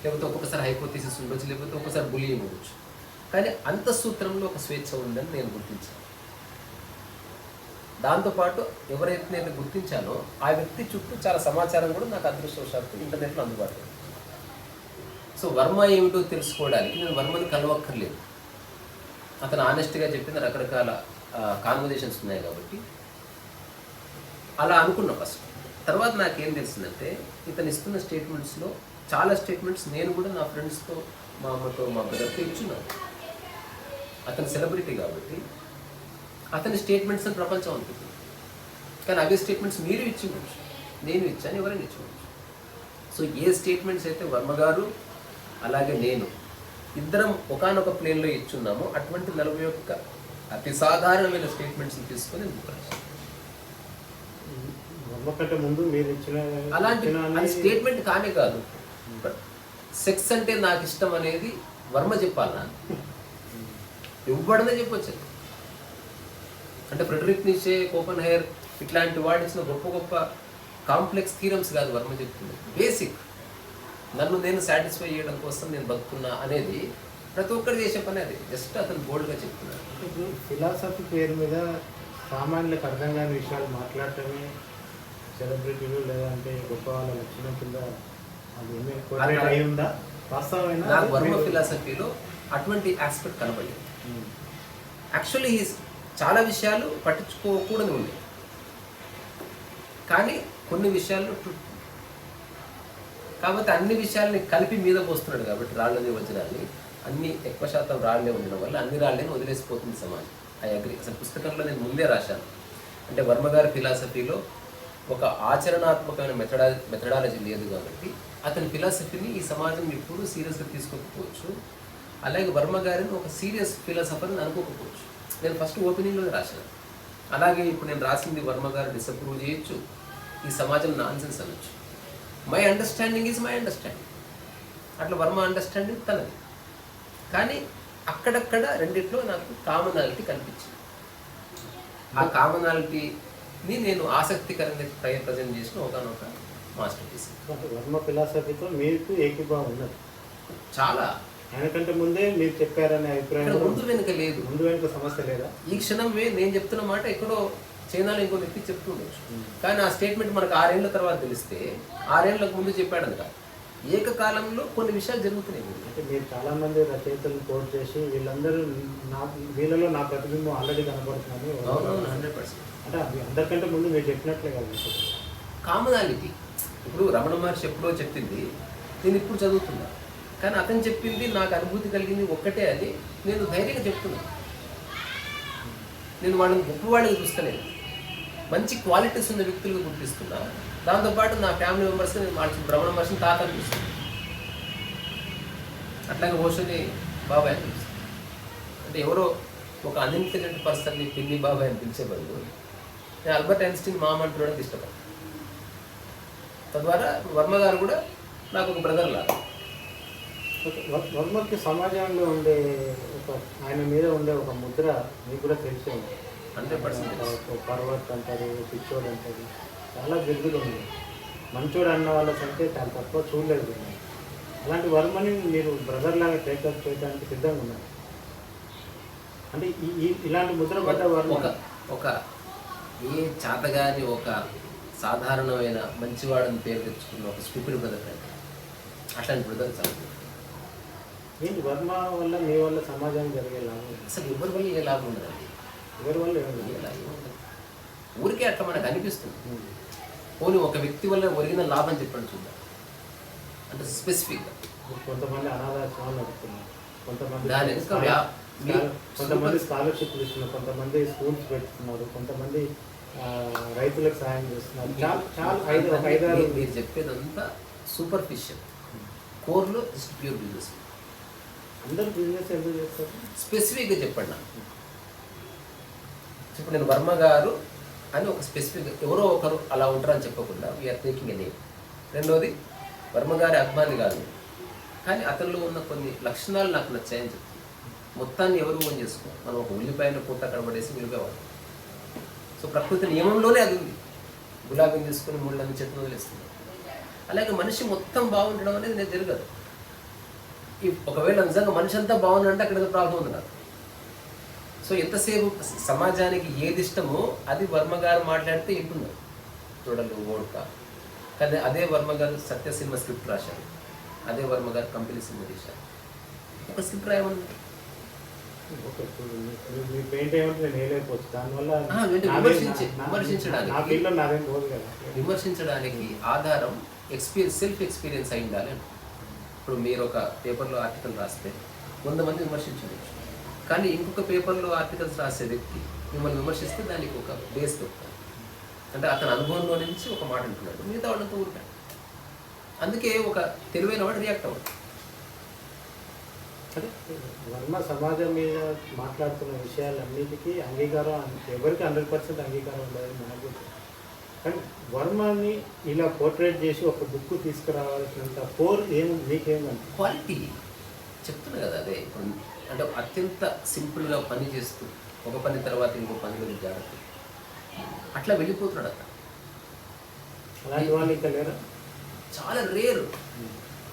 లేకపోతే ఒక్కొక్కసారి హైపోథీసిస్ ఉండొచ్చు, లేకపోతే ఒక్కొక్కసారి బులియింగ్ ఉండొచ్చు. కానీ అంతఃసూత్రంలో ఒక స్వేచ్ఛ ఉందని నేను గుర్తించాను. దాంతోపాటు ఎవరైతే గుర్తించానో ఆ వ్యక్తి చుట్టూ చాలా సమాచారం కూడా నాకు అదృష్టవశాత్తు ఇంటర్నెట్లో అందుబాటులో. సో వర్మ ఏమిటో తెలుసుకోవడానికి నేను వర్మని కలవక్కర్లేదు. అతను ఆనెస్ట్గా చెప్పిన రకరకాల కాన్వర్జేషన్స్ ఉన్నాయి కాబట్టి అలా అనుకున్నా ఫస్ట్. తర్వాత నాకేం తెలిసిందంటే ఇతను ఇస్తున్న స్టేట్మెంట్స్లో చాలా స్టేట్మెంట్స్ నేను కూడా నా ఫ్రెండ్స్తో, మా అమ్మతో, మా బ్రదర్తో ఇచ్చున్నాను. అతను సెలబ్రిటీ కాబట్టి అతని స్టేట్మెంట్స్ అని ప్రపంచం అనుకుంటుంది, కానీ అవే స్టేట్మెంట్స్ మీరు ఇచ్చి ఉండొచ్చు. నేను ఇచ్చాను, ఎవరైనా ఇచ్చుకోవచ్చు. సో ఏ స్టేట్మెంట్స్ అయితే వర్మ గారు అలాగే నేను ఇద్దరం ఒకానొక ప్లేన్లో ఇచ్చున్నామో అటువంటి 41 అతి సాధారణమైన స్టేట్మెంట్స్ని తీసుకొని బుక్ రాశాను. వర్మ కంటే ముందు మీరు ఇచ్చిన అలాంటి అది స్టేట్మెంట్ కానే కాదు. సెక్స్ అంటే నాకు ఇష్టం అనేది వర్మ చెప్పాలా, ఇవ్వడమే చెప్పొచ్చు. అంటే ఫ్రెడరిక్ నీషే, కోపెన్ హెయిర్ ఇట్లాంటి వాడు ఇచ్చిన గొప్ప గొప్ప కాంప్లెక్స్ థీరమ్స్ కాదు వర్మ చెప్తుంది. బేసిక్ నన్ను నేను సాటిస్ఫై చేయడం కోసం నేను బతుకున్నా అనేది ప్రతి ఒక్కరు చేసే పని. అది జస్ట్ అతను బోల్డ్గా చెప్తున్నాడు. ఇప్పుడు ఫిలాసఫీ పేరు మీద సామాన్యులకు అర్థం కాని విషయాలు మాట్లాడటమే సెలబ్రిటీలు లేదంటే గొప్ప వాళ్ళ లక్షణం కింద అది ఏమీ అయి ఉందా? వాస్తవమైన నాకు వర్మ ఫిలాసఫీలో అటువంటి ఆస్పెక్ట్ కనబడింది. యాక్చువల్లీ చాలా విషయాలు పట్టించుకోకూడదు ఉంది, కానీ కొన్ని విషయాల్లో కాబట్టి అన్ని విషయాల్ని కలిపి మీద పోస్తున్నాడు. కాబట్టి రాళ్ళని వజ్రాన్ని అన్ని ఎక్కువ శాతం రాళ్లే ఉండడం వల్ల అన్ని రాళ్ళని వదిలేసిపోతుంది సమాజం. I agree. అసలు పుస్తకంలో నేను ముందే రాశాను. అంటే వర్మ గారి ఫిలాసఫీలో ఒక ఆచరణాత్మకమైన మెథడాలజీ లేదు కాబట్టి అతని ఫిలాసఫీని ఈ సమాజం ఎప్పుడూ సీరియస్గా తీసుకోకపోవచ్చు. అలాగే వర్మ గారిని ఒక సీరియస్ ఫిలాసఫర్ని అనుకోకపోవచ్చు. నేను ఫస్ట్ ఓపెనింగ్లోనే రాశాను. అలాగే ఇప్పుడు నేను రాసింది వర్మ గారు డిసప్రూవ్ చేయొచ్చు, ఈ సమాజం నాన్సెన్స్ అనొచ్చు. My understanding is my understanding. అట్లా వర్మ అండర్స్టాండింగ్ తనది. కానీ అక్కడక్కడ రెండిట్లో నాకు కామనాలిటీ కనిపించింది. ఆ కామనాలిటీని నేను ఆసక్తికరంగా ప్రజెంట్ చేసిన ఒకనొక మాస్టర్ పీస్. వర్మ ఫిలాసఫీతో మీకు ఏకీభావం ఉన్నది చాలా. ఆయనకంటే ముందే మీరు చెప్పారనే అభిప్రాయం ముందు వెనుక లేదు, ముందు వెనుక సమస్య లేదా? ఈ క్షణమే నేను చెప్తున్న మాట ఎక్కడో చైనాలో ఇంకో వ్యక్తి చెప్తుండొచ్చు, కానీ ఆ స్టేట్మెంట్ మనకు 6 ఏళ్ళ తర్వాత తెలిస్తే 6 ఏళ్ళకు ముందు చెప్పాడంట. ఏకకాలంలో కొన్ని విషయాలు జరుగుతున్నాయి. అంటే మీరు చాలా మంది రచయితలను కోట్ చేసి వీళ్ళందరూ వీళ్ళలో నా ప్రతిబింబం ఆల్రెడీ కనబడుతున్నాను. 100%. అంటే అందరికంటే ముందు మీరు చెప్పినట్లే కదా కామనాలిటీ. ఇప్పుడు రమణ మహర్షి ఎప్పుడో చెప్పింది నేను ఇప్పుడు చదువుతున్నా, కానీ అతను చెప్పింది నాకు అనుభూతి కలిగింది ఒక్కటే అని నేను ధైర్యంగా చెప్తున్నాను. నేను వాళ్ళని గొప్పవాళ్ళని చూస్తలేను, మంచి క్వాలిటీస్ ఉన్న వ్యక్తులుగా గుర్తిస్తున్నా. దాంతోపాటు నా ఫ్యామిలీ మెంబర్స్ నేను రమణ మహర్షిని తాత అనిపిస్తుంది, అట్లాగే ఓషోని బాబాయ్ అనిపిస్తుంది. అంటే ఎవరో ఒక అన్ఇంటెలిజెంట్ పర్సన్ని పిన్ని బాబాయ్ అని పిలిచే బదులు నేను ఆల్బర్ట్ ఐన్స్టీన్ మామ అంటున్నాడానికి ఇష్టపడతాను. తద్వారా వర్మ గారు కూడా నాకు ఒక బ్రదర్ లాగా. వర్మకి సమాజంలో ఉండే ఆయన మీద ఉండే ఒక ముద్ర మీకు కూడా తెలిసే ఉంది. 100%. పర్వత్ అంటారు, పిచ్చోడు అంటారు, చాలా బిరుదులు ఉంది. మంచోడు అన్న వాళ్ళ సంఖ్య చాలా తక్కువ చూడలేదు. అలాంటి వర్మని మీరు బ్రదర్ లాగా టేకప్ చేయడానికి సిద్ధంగా ఉన్నారు. అంటే ఇలాంటి ముద్ర పడ్డ వర్మ ఒక ఏ చాతగాని ఒక సాధారణమైన మంచివాడని పేరు తెచ్చుకున్న ఒక స్టూపిడ్ బ్రదర్ అంటే అట్లాంటి బ్రదర్ చాలా. ఏంటి వర్మ వల్ల మీ వల్ల సమాజానికి జరిగే లాభం? అసలు ఎవరి వల్ల ఏ లాభం ఉండదండి, ఎవరి వల్ల ఏ లాభం ఉండదు. ఊరికే అట్లా మనకు అనిపిస్తుంది. పోనీ ఒక వ్యక్తి వల్ల ఒరిగిన లాభం చెప్పండి చూద్దాం, అంటే స్పెసిఫిక్గా. కొంతమంది అనాథాశ్రమాలు నడుపుతున్నారు, కొంతమంది స్కాలర్షిప్లు ఇస్తున్నారు, కొంతమంది స్కూల్స్ పెడుతున్నారు, కొంతమంది రైతులకు సాయం చేస్తున్నారు. చాలా మీరు చెప్పేదంతా సూపర్ఫిషియల్. కోర్లో జస్ట్ ప్యూర్ బిజినెస్. అందరూ బిజినెస్ ఎందుకు చేస్తారు? స్పెసిఫిక్గా చెప్పండి నాకు. ఇప్పుడు నేను వర్మ గారు అని ఒక స్పెసిఫిక్ ఎవరో ఒకరు అలా ఉంటారు అని చెప్పకుండా వీఆర్ టేకింగ్ ఎ నేమ్. రెండోది వర్మ గారి అభిమాని కాదు, కానీ అతనిలో ఉన్న కొన్ని లక్షణాలు నాకు నచ్చాయని చెప్తాను. మొత్తాన్ని ఎవరు ఓన్ చేసుకో, మనం ఒక ఉల్లిపాయను పూట కనబడేసి వెళ్ళిపోయేవాడు. సో ప్రకృతి నియమంలోనే అది ఉంది. గులాబీని తీసుకుని ముళ్ళని చెట్టును వదిలేస్తుంది. అలాగే మనిషి మొత్తం బాగుండడం అనేది నేను జరగదు. ఒకవేళ నిజంగా మనిషి అంతా బాగుందంటే అక్కడ ప్రాబ్లం ఉంది నాకు. సో ఎంతసేపు సమాజానికి ఏది ఇష్టమో అది వర్మ గారు మాట్లాడితే వింటున్నారు. చూడలు ఓడ్క. కానీ అదే వర్మ గారు సత్య సినిమా స్క్రిప్ట్ రాశారు, అదే వర్మ గారు కంపెనీ సినిమా తీశారు. ఒక స్క్రిప్ట్ రాయమని మీ పెయింట్ ఏమంటే నేను వేయలేకపోవచ్చు. దానివల్ల విమర్శించడానికి ఆధారం సెల్ఫ్ ఎక్స్పీరియన్స్ అయి ఉండాలి. ఇప్పుడు మీరు ఒక పేపర్లో ఆర్టికల్ రాస్తే 100 మంది విమర్శించవచ్చు, కానీ ఇంకొక పేపర్లో ఆర్టికల్స్ రాసే వ్యక్తి మిమ్మల్ని విమర్శిస్తే దానికి ఒక బేస్ దొరుకుతుంది. అంటే అతని అనుభవంలో నుంచి ఒక మాట అంటున్నాడు, మిగతా వాళ్ళంతా ఊరుతాడు. అందుకే ఒక తెలివైన వాడు రియాక్ట్ అవ్వడు. అంటే వర్మ సమాజం మీద మాట్లాడుతున్న విషయాలన్నిటికీ అంగీకారం, ఎవరికి 100% అంగీకారం ఉండదని మనకు తెలుసు. కానీ వర్మని ఇలా పోర్ట్రేట్ చేసి ఒక బుక్ తీసుకురావాల్సినంత మీకేమంటే క్వాలిటీ చెప్తున్నా కదా, అదే ఇప్పుడు అంటే అత్యంత సింపుల్గా పని చేస్తూ ఒక పని తర్వాత ఇంకో పని గురించి జాగ్రత్త అట్లా వెళ్ళిపోతున్నాడు అక్కడ. అలాంటి వాళ్ళు ఇంకా లేరా? చాలా రేరు.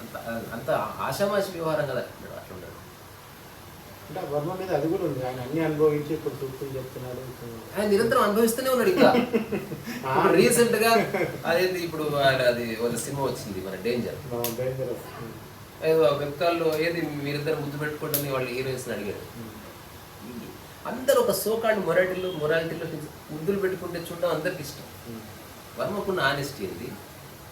అంత అంత ఆషామాషి వ్యవహారం కదా అట్లా ఉండడు. అంటే వర్మ మీద అది కూడా ఉంది, ఆయన అన్ని అనుభవించి ఇప్పుడు సూక్తులు చెప్తున్నాడు. ఆయన నిరంతరం అనుభవిస్తూనే ఉన్నాడు. ఇంకా రీసెంట్ గా అదేంటి ఇప్పుడు అది ఒక సినిమా వచ్చింది మన డేంజర్, ఏదో వెబ్కాల్లో ఏది మీరిద్దరు ముద్దు పెట్టుకోవడం వాళ్ళు హీరోయిన్స్ అడిగాడు. అందరూ ఒక సోకాల్డ్ మొరాలిటీలో ముద్దులు పెట్టుకుంటే చూడడం అందరికి ఇష్టం. వర్మకున్న ఆనెస్టీ ఏంది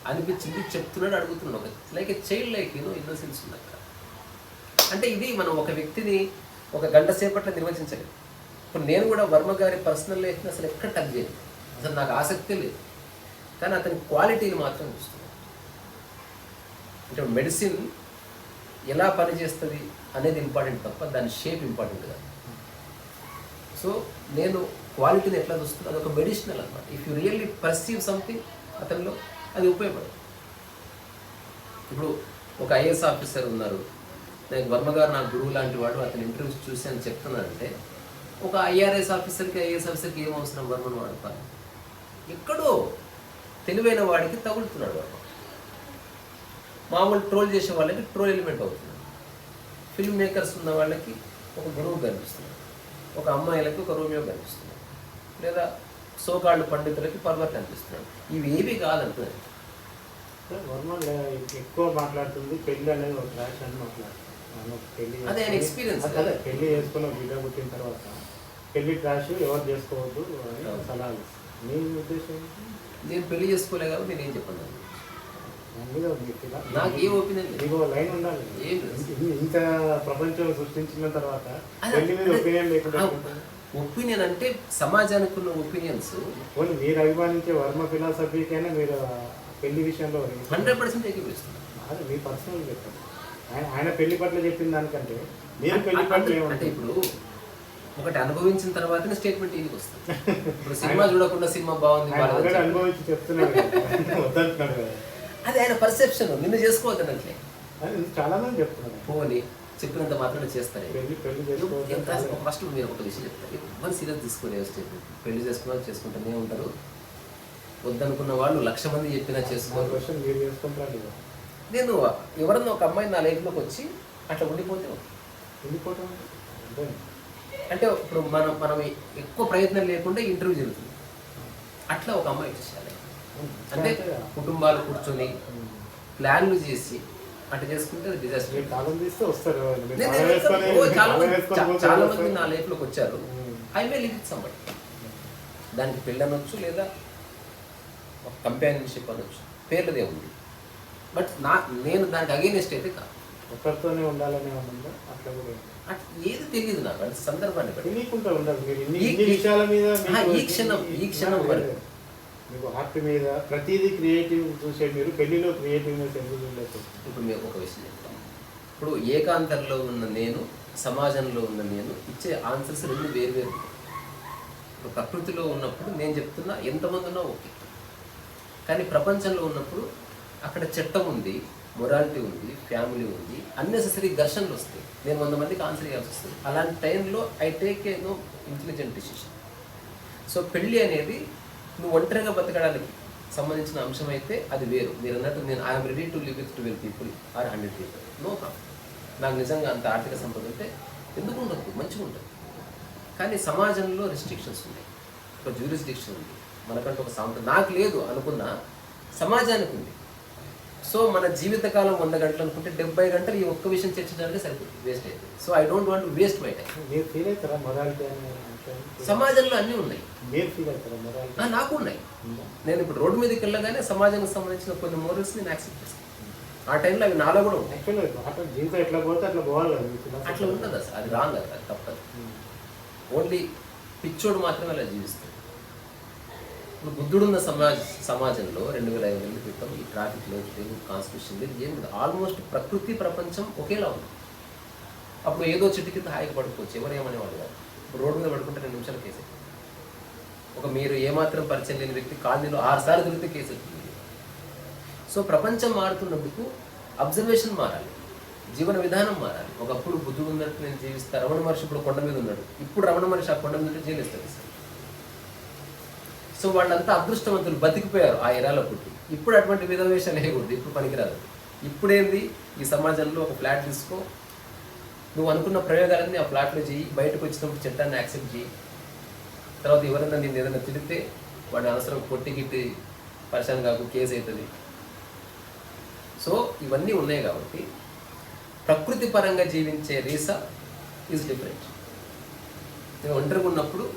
అనిపించింది, చెప్తున్నాడు, అడుగుతున్నాడు. ఒక like a child like innocence ఉంది అక్కడ. అంటే ఇది మనం ఒక వ్యక్తిని ఒక గంట సేపట్లో నిర్వచించలేదు. ఇప్పుడు నేను కూడా వర్మ గారి పర్సనల్ లైఫ్ని అసలు ఎక్కడ టచ్ చేయను, అసలు నాకు ఆసక్తి లేదు. కానీ అతని క్వాలిటీని మాత్రం చూస్తున్నాను. అంటే మెడిసిన్ ఎలా పనిచేస్తుంది అనేది ఇంపార్టెంట్ తప్ప దాని షేప్ ఇంపార్టెంట్ కాదు. సో నేను క్వాలిటీని ఎట్లా చూస్తున్నాను, అది ఒక మెడిసినల్ అనమాట. If you really perceive something అతనిలో అది ఉపయోగపడదు. ఇప్పుడు ఒక ఐఏఎస్ ఆఫీసర్ ఉన్నారు, నేను వర్మ గారు నా గురువు లాంటి వాడు, అతని ఇంటర్వ్యూస్ చూసి అని చెప్తున్నానంటే ఒక ఐఆర్ఎస్ ఆఫీసర్కి ఐఏఎస్ ఆఫీసర్కి ఏం అవసరం వర్మను వాడుతాను? ఎక్కడో తెలివైన వాడికి తగులుతున్నాడు వర్మ. మామూలు ట్రోల్ చేసే వాళ్ళకి ట్రోల్ ఎలిమెంట్ అవుతున్నాడు. ఫిల్మ్ మేకర్స్ ఉన్న వాళ్ళకి ఒక గురువు కనిపిస్తున్నాడు, ఒక అమ్మాయిలకి ఒక రోమియో కనిపిస్తున్నాడు, లేదా సోకాళ్ళు పండితులకి పర్వర్ కనిపిస్తున్నాడు. ఇవి ఏవి కాదంటున్నాయి. వర్మ ఎక్కువ మాట్లాడుతుంది పెళ్ళి అనేది ఒక ట్రాష్ అని మాట్లాడుతుంది. అదే ఆయన ఎక్స్పీరియన్స్. అదే పెళ్లి చేసుకుని ఒక బిడ్డ పుట్టిన తర్వాత పెళ్లి ట్రాష్ ఎవరు చేసుకోవద్దు అని సలహాలు. మీ ఉద్దేశం? నేను పెళ్లి చేసుకోలే కాబట్టి నేనేం చెప్పను. నాకు ఏ ఒపీనియన్ మీకు లైన్ ఉండాలి. ఇంత ప్రపంచం సృష్టించిన తర్వాత పెళ్లి మీద ఒపీనియన్ లేకుండా ఒపీనియన్ అంటే సమాజానికి ఉన్న ఒపీనియన్స్. మీరు అభిమానించే వర్మ ఫిలాసఫీకైనా మీరు పెళ్లి విషయంలో 100% ఏకీపిస్తున్నారు. అది మీ పర్సనల్ చెప్పండి. ఆయన పెళ్లి పట్ల చెప్పిన దానికంటే మీరు పెళ్లి పట్ల అంటే ఇప్పుడు ఒకటి అనుభవించిన తర్వాతనే స్టేట్మెంట్ ఇంటికి వస్తుంది. ఇప్పుడు సినిమా చూడకుండా సినిమా బాగుంది అనుభవించి చెప్తున్నాడు వద్దంటున్నాడు కదా, అది ఆయన పర్సెప్షన్. నిన్ను చేసుకోవద్దనట్లే చాలా మంది చెప్తున్నారు. పోనీ చెప్పినంత మాత్రమే చేస్తారు. పెళ్లి ఫస్ట్ మీరు ఒక విషయం చెప్తారు, ఎవరు సీరియస్ తీసుకోలేదు స్టేట్మెంట్. పెళ్లి చేసుకున్న చేసుకుంటూనే ఉంటారు. వద్దనుకున్న వాళ్ళు 1,00,000 మంది చెప్పినా చేసుకోరు. మీరు చేసుకుంటారు. నేను ఎవరన్నా ఒక అమ్మాయి నా లైఫ్లోకి వచ్చి అట్లా ఉండిపోతే ఉండిపోవటం అంటే ఇప్పుడు మనం ఎక్కువ ప్రయత్నం లేకుండా ఇంటర్వ్యూ జరుగుతుంది. అట్లా ఒక అమ్మాయి చేయాలి. అంటే కుటుంబాలు కూర్చొని ప్లాన్లు చేసి అట్లా చేసుకుంటే డిజాస్టర్. చాలా మంది నా లైఫ్లోకి వచ్చారు. I may live with somebody. దానికి పెళ్ళి అనొచ్చు, లేదా ఒక కంపానియన్షిప్ అనొచ్చు, పేర్లదే ఉంది. బట్ నేను దానికి అగైనెస్ట్ అయితే కాదు. ఒకరితోనే ఉండాలనే ఉందా? అట్లా కూడా అట్లా ఏది తెలియదు నాకు. అంటే సందర్భాన్ని తెలియకుండా ఉండదు. ఈ విషయాల మీద ఈ క్షణం వరకు మీకు ఆర్ట్ మీద ప్రతిదీ క్రియేటివ్ చూసే మీరు పెళ్లిలో క్రియేటివ్నెస్ ఎందుకు చూడలేదు? ఇప్పుడు మేము ఒక విషయం చెప్తాను. ఇప్పుడు ఏకాంతంలో ఉన్న నేను, సమాజంలో ఉన్న నేను ఇచ్చే ఆన్సర్స్ రెండు వేరు. ఇప్పుడు ప్రకృతిలో ఉన్నప్పుడు నేను చెప్తున్నా ఎంతమంది ఉన్నా ఓకే, కానీ ప్రపంచంలో ఉన్నప్పుడు అక్కడ చట్టం ఉంది, మొరాలిటీ ఉంది, ఫ్యామిలీ ఉంది, అన్నెసెసరీ ఘర్షణలు వస్తాయి. నేను 100 మందికి ఆన్సర్ చేయాల్సి వస్తుంది. అలాంటి టైంలో I take a intelligent decision. So పెళ్ళి అనేది నువ్వు ఒంటరిగా బతకడానికి సంబంధించిన అంశం అయితే అది వేరు. మీరు అన్నట్టు నేను I'm ready to live with 12 people or 100 people, no problem. నాకు నిజంగా అంత ఆర్థిక సంపద ఉంటే ఎందుకు ఉండదు, మంచిగా ఉంటుంది. కానీ సమాజంలో రెస్ట్రిక్షన్స్ ఉన్నాయి, ఒక జ్యూరిస్డిక్షన్ ఉంది, మనకంటూ ఒక సాంప్రదాయం. నాకు లేదు అనుకున్నా సమాజానికి ఉంది. సో మన జీవితకాలం 100 గంటలు అనుకుంటే 70 గంటలు ఈ ఒక్క విషయం చర్చించడానికి సరిపోతుంది, వేస్ట్ అవుతుంది. So I don't want to waste my time. మీరు ఫీల్ అవుతారా మొరాలిటీ అనే సమాజంలో అన్నీ ఉన్నాయి. మీరు ఫీల్ అవుతారా మొరాలిటీ? నాకు ఉన్నాయి. నేను ఇప్పుడు రోడ్డు మీదకి వెళ్ళగానే సమాజానికి సంబంధించిన కొన్ని మోరల్స్ నేను యాక్సెప్ట్ చేస్తాను. ఆ టైంలో అవి నాలో కూడా ఉంటాయి. యాక్చువల్గా జీవితం ఎట్లా పోతే అట్లా పోవాలి కదా, అట్లా ఉంటుంది. అసలు అది రాంగ్, అది తప్పదు. ఓన్లీ పిచ్చోడు మాత్రమే అలా జీవిస్తాడు. ఇప్పుడు బుద్ధుడున్న సమాజంలో 2500 ఏళ్ళ క్రితం ఈ ట్రాఫిక్ లేదు, కాన్స్టిట్యూషన్ లేదు, ఏం లేదు. ఆల్మోస్ట్ ప్రకృతి ప్రపంచం ఒకేలా ఉంది. అప్పుడు ఏదో చెట్టు కింద హాయిగా పడుకోవచ్చు, ఎవరేమనేవాడు కాదు. ఇప్పుడు రోడ్డు మీద పడుకుంటే 2 నిమిషాలు కేసు అవుతుంది. ఒక మీరు ఏమాత్రం పరిచయం లేని వ్యక్తి కాలనీలో 6 సార్లు తిరిగితే కేసు అవుతుంది. సో ప్రపంచం మారుతున్నందుకు అబ్జర్వేషన్ మారాలి, జీవన విధానం మారాలి. ఒకప్పుడు బుద్ధుడు ఉన్నట్టు నేను జీవిస్తా, రమణ మహర్షి ఇప్పుడు కొండ మీద ఉన్నాడు, ఇప్పుడు రమణ మహర్షి ఆ కొండ మీద ఉంటే జైలుస్తారు సార్. సో వాళ్ళంతా అదృష్టవంతులు, బతికిపోయారు ఆ ఎరాల పుట్టి. ఇప్పుడు అటువంటి విధవేషాలు వేయకూడదు, ఇప్పుడు పనికిరాదు. ఇప్పుడేంది, ఈ సమాజంలో ఒక ఫ్లాట్ తీసుకో, నువ్వు అనుకున్న ప్రయోగాలన్నీ ఆ ఫ్లాట్లో చేయి, బయటకు వచ్చినప్పుడు చట్టాన్ని యాక్సెప్ట్ చేయి. తర్వాత ఎవరైనా నేను ఏదైనా తిడితే వాడిని అవసరం కొట్టి గిట్టి పరిశాన్ కాకు, కేసు అవుతుంది. సో ఇవన్నీ ఉన్నాయి కాబట్టి ప్రకృతి పరంగా జీవించే రీసా ఈజ్ డిఫరెంట్. నేను ఒంటరిగా ఉన్నప్పుడు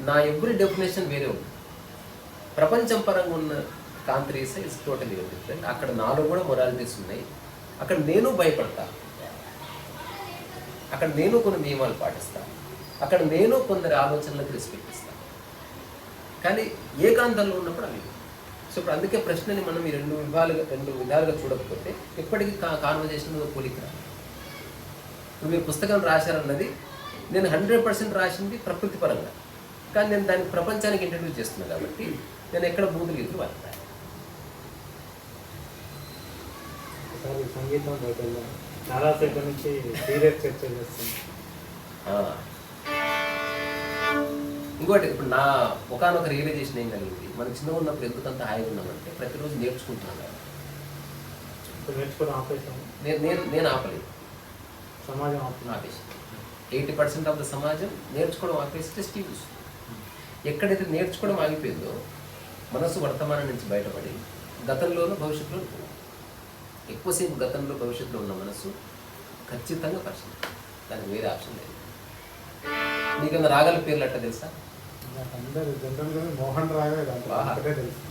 నా ఎవ్రీ డెఫినేషన్ వేరే ఉంది. ప్రపంచం పరంగా ఉన్న కాంతి రీసా ఈజ్ టోటలీ డిఫరెంట్. అక్కడ నాలో కూడా మొరాలిటీస్ ఉన్నాయి, అక్కడ నేను భయపడతా, అక్కడ నేను కొన్ని నియమాలు పాటిస్తాను, అక్కడ నేను కొందరి ఆలోచనలకు రెస్పెక్ట్ ఇస్తాను. కానీ ఏకాంతంలో ఉన్నప్పుడు అవి. సో ఇప్పుడు అందుకే ప్రశ్నని మనం ఈ రెండు విధాలుగా చూడకపోతే ఎప్పటికీ కాన్వర్జేషన్ పోలిక రాదు. ఇప్పుడు మీరు పుస్తకం రాశారన్నది నేను 100% రాసింది ప్రకృతి పరంగా, కానీ నేను దాన్ని ప్రపంచానికి ఇంట్రడ్యూస్ చేస్తున్నాను కాబట్టి నేను ఎక్కడ బూతులు ఎదురు వాడతాను. ఒకసారి సంగీతం బయట చాలాసేపు నుంచి సీరియస్ చర్చ చేస్తుంది. ఇంకోటి, ఇప్పుడు నా ఒకనొక రియలైజేషన్ ఏం కలిగింది, మనం చిన్నగా ఉన్నప్పుడు ఎందుకంత హాయిగా ఉన్నామంటే ప్రతిరోజు నేర్చుకుంటున్నాను కదా. ఇప్పుడు నేర్చుకోవడం ఆపేసాము. నేను ఆపలేదు, సమాజం ఆపేసి 80% ఆఫ్ ద సమాజం నేర్చుకోవడం ఆపేసి టెస్ట్ యూస్. ఎక్కడైతే నేర్చుకోవడం ఆగిపోయిందో మనసు వర్తమానం నుంచి బయటపడి గతంలోనూ భవిష్యత్తులో ఉంటుంది. ఎక్కువసేపు గతంలో భవిష్యత్తులో ఉన్న మనసు ఖచ్చితంగా పరిస్థితి, దానికి వేరే ఆప్షన్ లేదు. నీకన్నా రాగాల పేర్లు అట్లా తెలుసా? అందరూ జనరల్గా మోహన్ రాగా ఒకటే తెలుసు.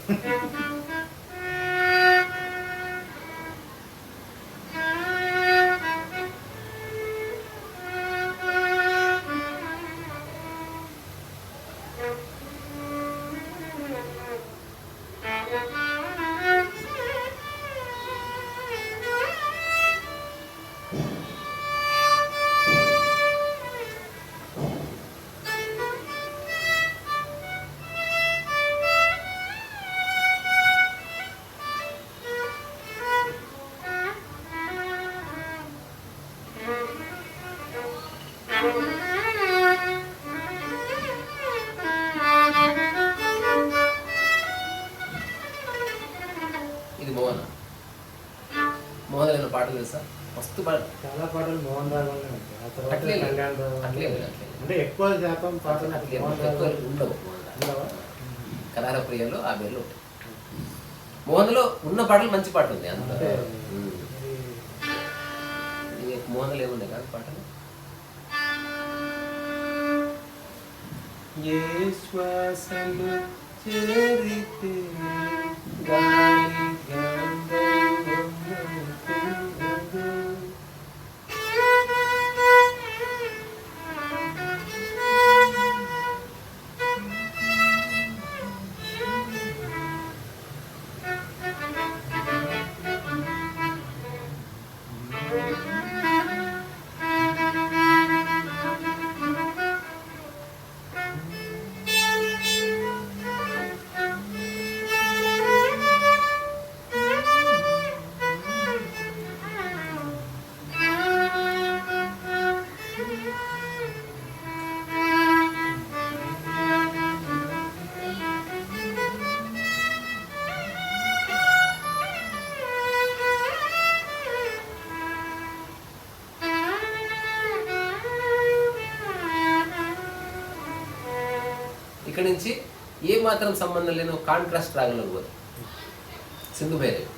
ఇది మోహన్ పాటలు తెలుసా? మస్తు పాట, చాలా పాటలు మోహన్ రాగానే ఉంటాయి. ఆ తర్వాత అట్లే కళ్యాణ్ అట్లే అంటే ఎక్కువ శాతం పాటలు అట్లే మోహన్ రాగా ఉండవు. ఉండవా? కళార ప్రియాలో ఆ పేర్లు ఉంటాయి. మోహన్లో ఉన్న పాటలు మంచి పాట ఉంది అంత. అంటే మోహన్లో ఏముండే కాదు పాటలు. ఏ శ్వాసలు చేరితే గాలి ఇక్కడి నుంచి ఏ మాత్రం సంబంధం లేని కాంట్రాస్ట్ రాగలకు పోదు. సింధు భైరవి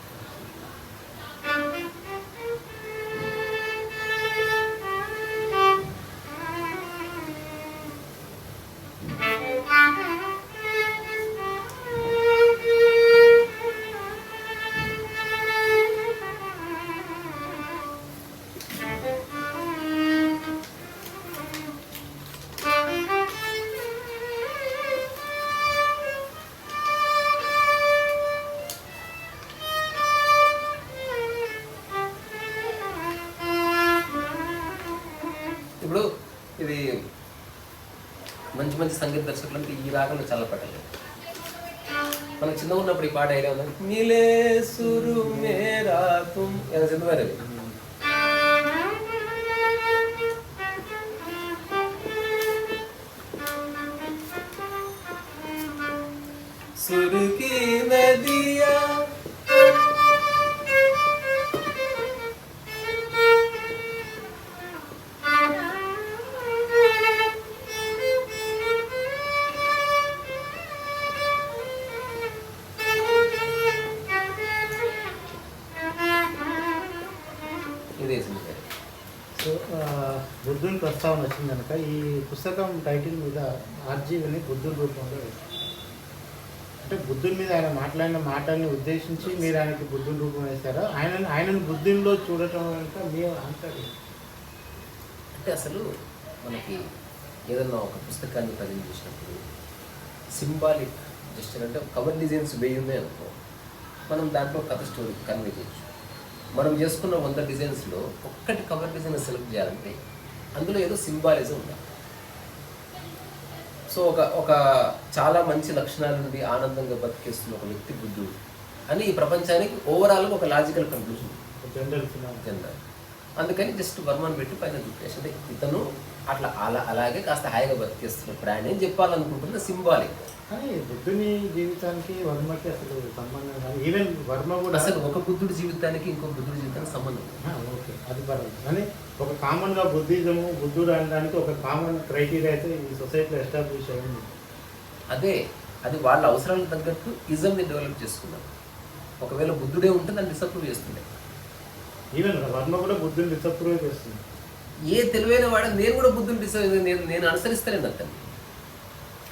ఇప్పుడు ఇది మంచి మంచి సంగీత దర్శకులు అంటే ఈ రాగంలో చాలా పట్టలేదు. మనకు చిన్నగా ఉన్నప్పుడు ఈ పాట ఐడియా ఉంది, మిలే సురు మేరా తుమ్ ఏదో చంద్రవారి సురుకి నదియా ఇదే చంద్రవారి. సో బుద్ధుని ప్రస్తావన వచ్చింది కనుక ఈ పుస్తకం టైటిల్ మీద ఆర్జీవిని బుద్ధుని రూపంలో వేశారు. అంటే బుద్ధుని మీద ఆయన మాట్లాడిన మాటల్ని ఉద్దేశించి మీరు ఆయనకి బుద్ధుని రూపం వేశారా? ఆయనను బుద్ధునిలో చూడటం కనుక మీ ఆన్సర్ అంటే అసలు మనకి ఏదన్నా ఒక పుస్తకాన్ని ప్రజెంట్ చేసినప్పుడు సింబాలిక్ జస్ట్ అంటే కవర్ డిజైన్స్ వేయి ఉన్నాయి అనుకో, మనం దాంట్లో కథ స్టోరీ కన్వే చేయొచ్చు. మనం చేసుకున్న 100 డిజైన్స్లో ఒక్కటి కవర్ డిజైన్ సెలెక్ట్ చేయాలంటే అందులో ఏదో సింబాలిజం ఉండాలి. సో ఒక చాలా మంచి లక్షణాల నుండి ఆనందంగా బతికేస్తున్న ఒక వ్యక్తి బుద్ధుడు అని ఈ ప్రపంచానికి ఓవరాల్గా ఒక లాజికల్ కన్క్లూజన్ జనరల్. అందుకని జస్ట్ వర్మని పెట్టి పైన చూపేసి అంటే ఇతను అట్లా అలాగే కాస్త హాయిగా బతికేస్తున్న ప్రాణి అని చెప్పాలనుకుంటున్న సింబాలిక్. కానీ బుద్ధుని జీవితానికి వర్మకి అసలు సంబంధం కాదు. ఈవెన్ వర్మ కూడా అసలు ఒక బుద్ధుడి జీవితానికి ఇంకొక బుద్ధుడి జీవితానికి సంబంధం. ఓకే, అది పర్వాలేదు. కానీ ఒక కామన్గా బుద్ధిజము బుద్ధుడు అనడానికి ఒక కామన్ క్రైటీరియా అయితే ఈ సొసైటీలో ఎస్టాబ్లిష్ అయింది. అది వాళ్ళ అవసరాలకు తగ్గట్టు ఇజంని డెవలప్ చేసుకున్నారు. ఒకవేళ బుద్ధుడే ఉంటే దాన్ని డిసప్రూవ్ చేస్తుండే. ఈవెన్ వర్మ కూడా బుద్ధుని డిసప్రూవ్ చేస్తుంది. ఏ తెలివైన వాడు నేను కూడా బుద్ధుని నేను అనుసరిస్తానని అర్థం.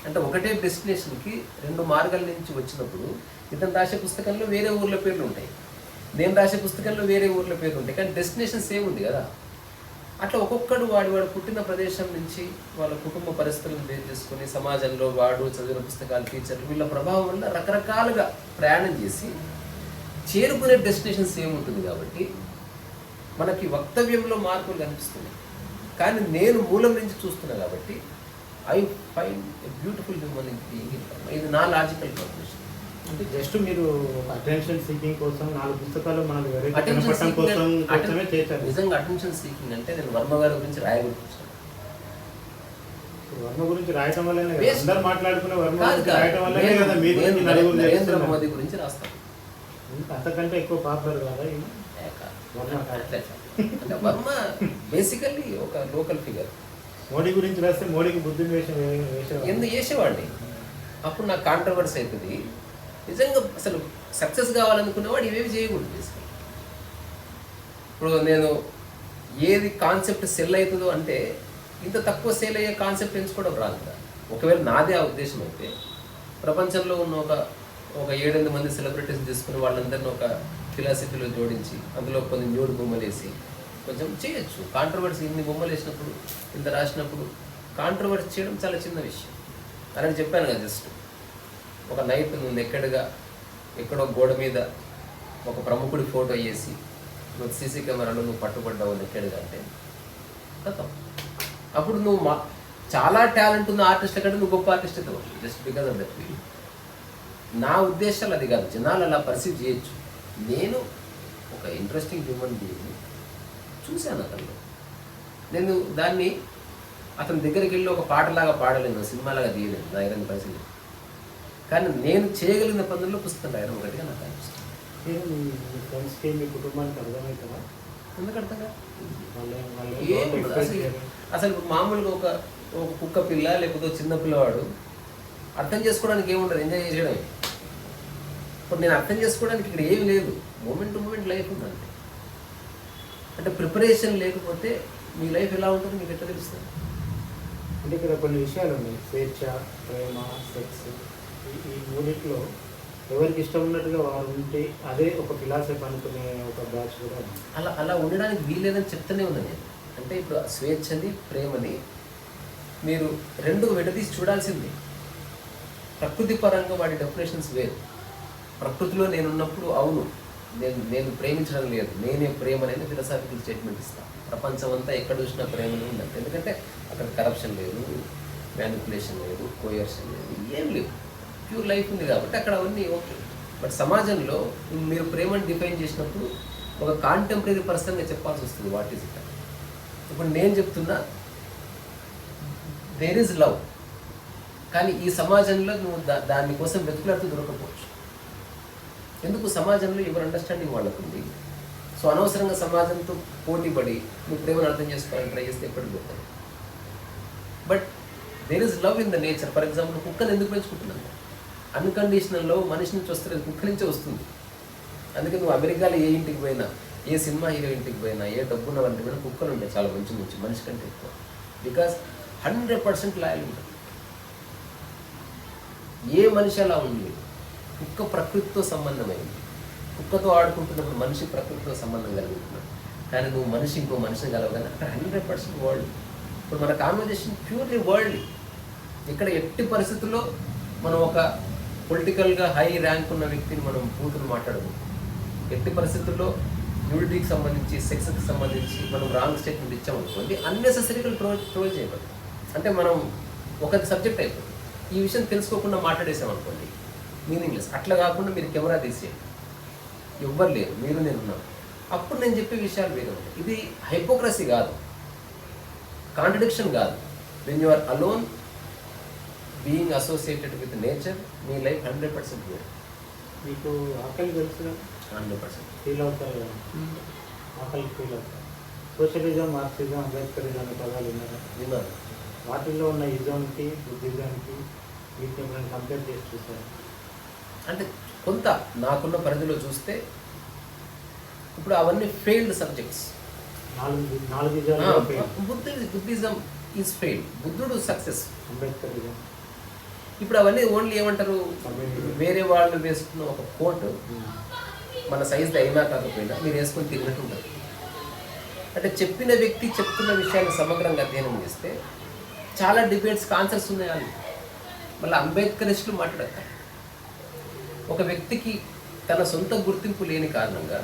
అంటే ఒకటే డెస్టినేషన్కి 2 మార్గాల నుంచి వచ్చినప్పుడు ఇతను రాసే పుస్తకంలో వేరే ఊర్ల పేర్లు ఉంటాయి, నేను రాసే పుస్తకంలో వేరే ఊర్ల పేర్లు ఉంటాయి, కానీ డెస్టినేషన్ సేమ్ ఉంది కదా. అట్లా ఒక్కొక్కడు వాడు పుట్టిన ప్రదేశం నుంచి వాళ్ళ కుటుంబ పరిస్థితులను బేర్ చేసుకొని సమాజంలో వాడు చదివిన పుస్తకాలు టీచర్లు వీళ్ళ ప్రభావం వల్ల రకరకాలుగా ప్రయాణం చేసి చేరుకునే డెస్టినేషన్ సేమ్ ఉంటుంది. కాబట్టి మనకి వక్తవ్యంలో మార్పులు కనిపిస్తున్నాయి, కానీ నేను మూలం నుంచి చూస్తున్నా కాబట్టి I find a beautiful human being. ఇది నా లాజికల్ కన్క్లూషన్. అంటే జస్ట్ మీరు అటెన్షన్ సీకింగ్ కోసం 4 పుస్తకాలు మనకు కోసమే చేశారు. నిజంగా అటెన్షన్ సీకింగ్ అంటే నేను వర్మ గారి గురించి రాయగలుగుతున్నాను. వర్మ గురించి రాయటం వల్ల అందరూ మాట్లాడుకునే వర్మ రాయటం వల్ల నరేంద్ర మోదీ గురించి రాస్తాను. అంతకంటే ఎక్కువ పాపులర్ కాదా అంటే వర్మ బేసికల్లీ ఒక లోకల్ ఫిగర్. మోడీ గురించి రాస్తే మోడీకి బుద్ధిని ఎందుకు వేసేవాడిని. అప్పుడు నాకు కాంట్రవర్సీ అవుతుంది. నిజంగా అసలు సక్సెస్ కావాలనుకునేవాడు ఇవేవి చేయకూడదు. బేసికల్ ఇప్పుడు నేను ఏది కాన్సెప్ట్ సెల్ అవుతుందో అంటే ఇంత తక్కువ సేల్ అయ్యే కాన్సెప్ట్ ఎంచుకోవడం రాదు కదా. ఒకవేళ నాదే ఆ ఉద్దేశం అయితే ప్రపంచంలో ఉన్న ఒక 7-8 మంది సెలబ్రిటీస్ తీసుకుని వాళ్ళందరినీ ఒక ఫిలాసఫీలో జోడించి అందులో కొన్ని న్యూడ్ బొమ్మలు వేసి కొంచెం చేయొచ్చు. కాంట్రవర్సీ ఇన్ని బొమ్మలు వేసినప్పుడు ఇంత రాసినప్పుడు కాంట్రవర్సీ చేయడం చాలా చిన్న విషయం. అలాంటి చెప్పాను కదా, జస్ట్ ఒక నైట్ నువ్వు ఎక్కడో గోడ మీద ఒక ప్రముఖుడి ఫోటో వేసి నువ్వు సీసీ కెమెరాలో నువ్వు పట్టుబడ్డావు నెక్కడుగా అంటే కథం. అప్పుడు నువ్వు చాలా టాలెంట్ ఉన్న ఆర్టిస్ట్ కంటే నువ్వు గొప్ప ఆర్టిస్ట్ అవుతావు జస్ట్ బికాజ్ ఆఫ్ దట్. నా ఉద్దేశాలు అది కాదు, జనాలు అలా పర్సీవ్ చేయొచ్చు. నేను ఒక ఇంట్రెస్టింగ్ హ్యూమన్ బీయింగ్ చూశాను అతనిలో. నేను దాన్ని అతని దగ్గరికి వెళ్ళి ఒక పాటలాగా పాడలేను, సినిమాలాగా తీయలేను, నా దగ్గర పైసలు. కానీ నేను చేయగలిగిన పనుల్లో పుస్తకం రాయడం ఒకటిగా నాకు అనిపిస్తుంది. మీ ఫ్రెండ్స్కి మీ కుటుంబానికి అర్థమవుతుందా? ఎందుకు అర్థం కాదు. అసలు మామూలుగా ఒక కుక్క పిల్ల లేకపోతే చిన్న పిల్లవాడు అర్థం చేసుకోవడానికి ఏముండదు, ఎంజాయ్ చేయడమే. ఇప్పుడు నేను అర్థం చేసుకోవడానికి ఇక్కడ ఏమి లేదు, మూమెంట్ టు మూమెంట్ లైఫ్ ఉందంటే. అంటే ప్రిపరేషన్ లేకపోతే మీ లైఫ్ ఎలా ఉంటుందో మీకు ఎట్లా తెలుస్తుంది? అంటే ఇక్కడ కొన్ని విషయాలు ఉన్నాయి, స్వేచ్ఛ, ప్రేమ, సెక్స్. ఈ మూడింటిలో ఎవరికి ఇష్టం ఉన్నట్టుగా వారు ఉంటే అదే ఒక ఫిలాసఫీ అనుకునే ఒక బ్యాచ్ కూడా ఉంది. అలా ఉండడానికి వీల్లేదని చెప్తూనే ఉంది నేను. అంటే ఇప్పుడు స్వేచ్ఛని ప్రేమని మీరు రెండు విడదీసి చూడాల్సింది. ప్రకృతి పరంగా వాటి డెఫినేషన్స్ వేరు. ప్రకృతిలో నేనున్నప్పుడు అవును నేను ప్రేమించడం లేదు, నేనే ప్రేమ అనేది ఫిలసాఫికల్ స్టేట్మెంట్ ఇస్తాను. ప్రపంచం అంతా ఎక్కడ చూసినా ప్రేమనే ఉండాలి, ఎందుకంటే అక్కడ కరప్షన్ లేదు, మ్యానిపులేషన్ లేదు, కోయర్షన్ లేదు, ఏం లేదు, ప్యూర్ లైఫ్ ఉంది కాబట్టి అక్కడ అవన్నీ ఓకే. బట్ సమాజంలో మీరు ప్రేమను డిఫైన్ చేసినప్పుడు ఒక కాంటెంపరీ పర్సన్గా చెప్పాల్సి వస్తుంది వాట్ ఈజ్ ఇట్. ఇప్పుడు నేను చెప్తున్నా దేర్ ఈజ్ లవ్, కానీ ఈ సమాజంలో నువ్వు దానికోసం వెతుకులాడుతూ దొరకపోవచ్చు. ఎందుకు? సమాజంలో ఎవరు అండర్స్టాండింగ్ వాళ్ళకు ఉంది. సో అనవసరంగా సమాజంతో పోటీపడి నువ్వు ప్రేమను అర్థం చేసుకోవాలని ట్రై చేస్తే ఎప్పటికి పోతాను. But there is love in the nature. For example కుక్కను ఎందుకు పెంచుకుంటున్నాను? అన్కండిషనల్ లవ్ మనిషి నుంచి వస్తుంది, కుక్క నుంచే వస్తుంది. అందుకే నువ్వు అమెరికాలో ఏ ఇంటికి పోయినా, ఏ సినిమా హీరో ఇంటికి పోయినా, ఏ డబ్బున్న వంటికి పోయినా కుక్కలు ఉంటాయి చాలా మంచి మనిషి కంటే ఎక్కువ. బికాస్ 100% లాయల్ ఉంటుంది. ఏ మనిషి అలా ఉంది? కుక్క ప్రకృతితో సంబంధమైంది. కుక్కతో ఆడుకుంటున్నప్పుడు మనిషి ప్రకృతితో సంబంధం కలుగుతున్నాడు. కానీ నువ్వు మనిషి ఇంకో మనిషిని కలవగానే అక్కడ 100% వరల్డ్. ఇప్పుడు మన కాన్వర్జేషన్ ప్యూర్లీ వరల్డ్. ఇక్కడ ఎట్టి పరిస్థితుల్లో మనం ఒక పొలిటికల్గా హై ర్యాంక్ ఉన్న వ్యక్తిని మనం పూర్తిని మాట్లాడము. ఎట్టి పరిస్థితుల్లో న్యూడిటీకి సంబంధించి, సెక్స్కి సంబంధించి మనం రాంగ్ స్టేట్మెంట్ ఇచ్చామనుకోండి, అన్నెసెసరీగా ట్రోల్ చేయబడదు. అంటే మనం ఒక సబ్జెక్ట్ అయిపోతుంది. ఈ విషయం తెలుసుకోకుండా మాట్లాడేసామనుకోండి, మీనింగ్లెస్. అట్లా కాకుండా మీరు కెమెరా తీసేయండి, ఎవ్వరు లేరు, మీరు నేను ఉన్నాను, అప్పుడు నేను చెప్పే విషయాలు వేరే ఉంటాయి. ఇది హైపోక్రసీ కాదు, కాంట్రడిక్షన్ కాదు. When you are alone being associated with nature, మీ లైఫ్ 100% వేరు. మీకు ఆకలి తెలుసు, 100% ఫీల్ అవుతారు కదా, ఆకలి ఫీల్ అవుతారు. సోషలిజం, మార్క్సిజం, అంబేద్కరిజం అనే పదాలు ఉన్నారా? విన్నాను. వాటిల్లో ఉన్న ఇజంకి, బుద్ధిజంకి వీటిని ఎప్పుడైనా కంపేర్ చేసి చూసారు? అంటే కొంత నాకున్న పరిధిలో చూస్తే ఇప్పుడు అవన్నీ ఫెయిల్డ్ సబ్జెక్ట్స్. నాలుగు ఇజాలు బుద్ధిజం ఈజ్ ఫెయిల్డ్, బుద్ధుడు సక్సెస్. అంబేద్కరిజం ఇప్పుడు అవన్నీ ఓన్లీ ఏమంటారు, వేరే వాళ్ళు వేసుకున్న ఒక కోట్ మన సైజులో అయినా కాకపోయినా మీరు వేసుకొని తిరిగినట్టు ఉంటుంది. అంటే చెప్పిన వ్యక్తి చెప్తున్న విషయాన్ని సమగ్రంగా అధ్యయనం చేస్తే చాలా డిబేట్స్కి ఆన్సర్స్ ఉన్నాయి. వాళ్ళు మళ్ళీ అంబేద్కరిస్టులు మాట్లాడతారు. ఒక వ్యక్తికి తన సొంత గుర్తింపు లేని కారణంగా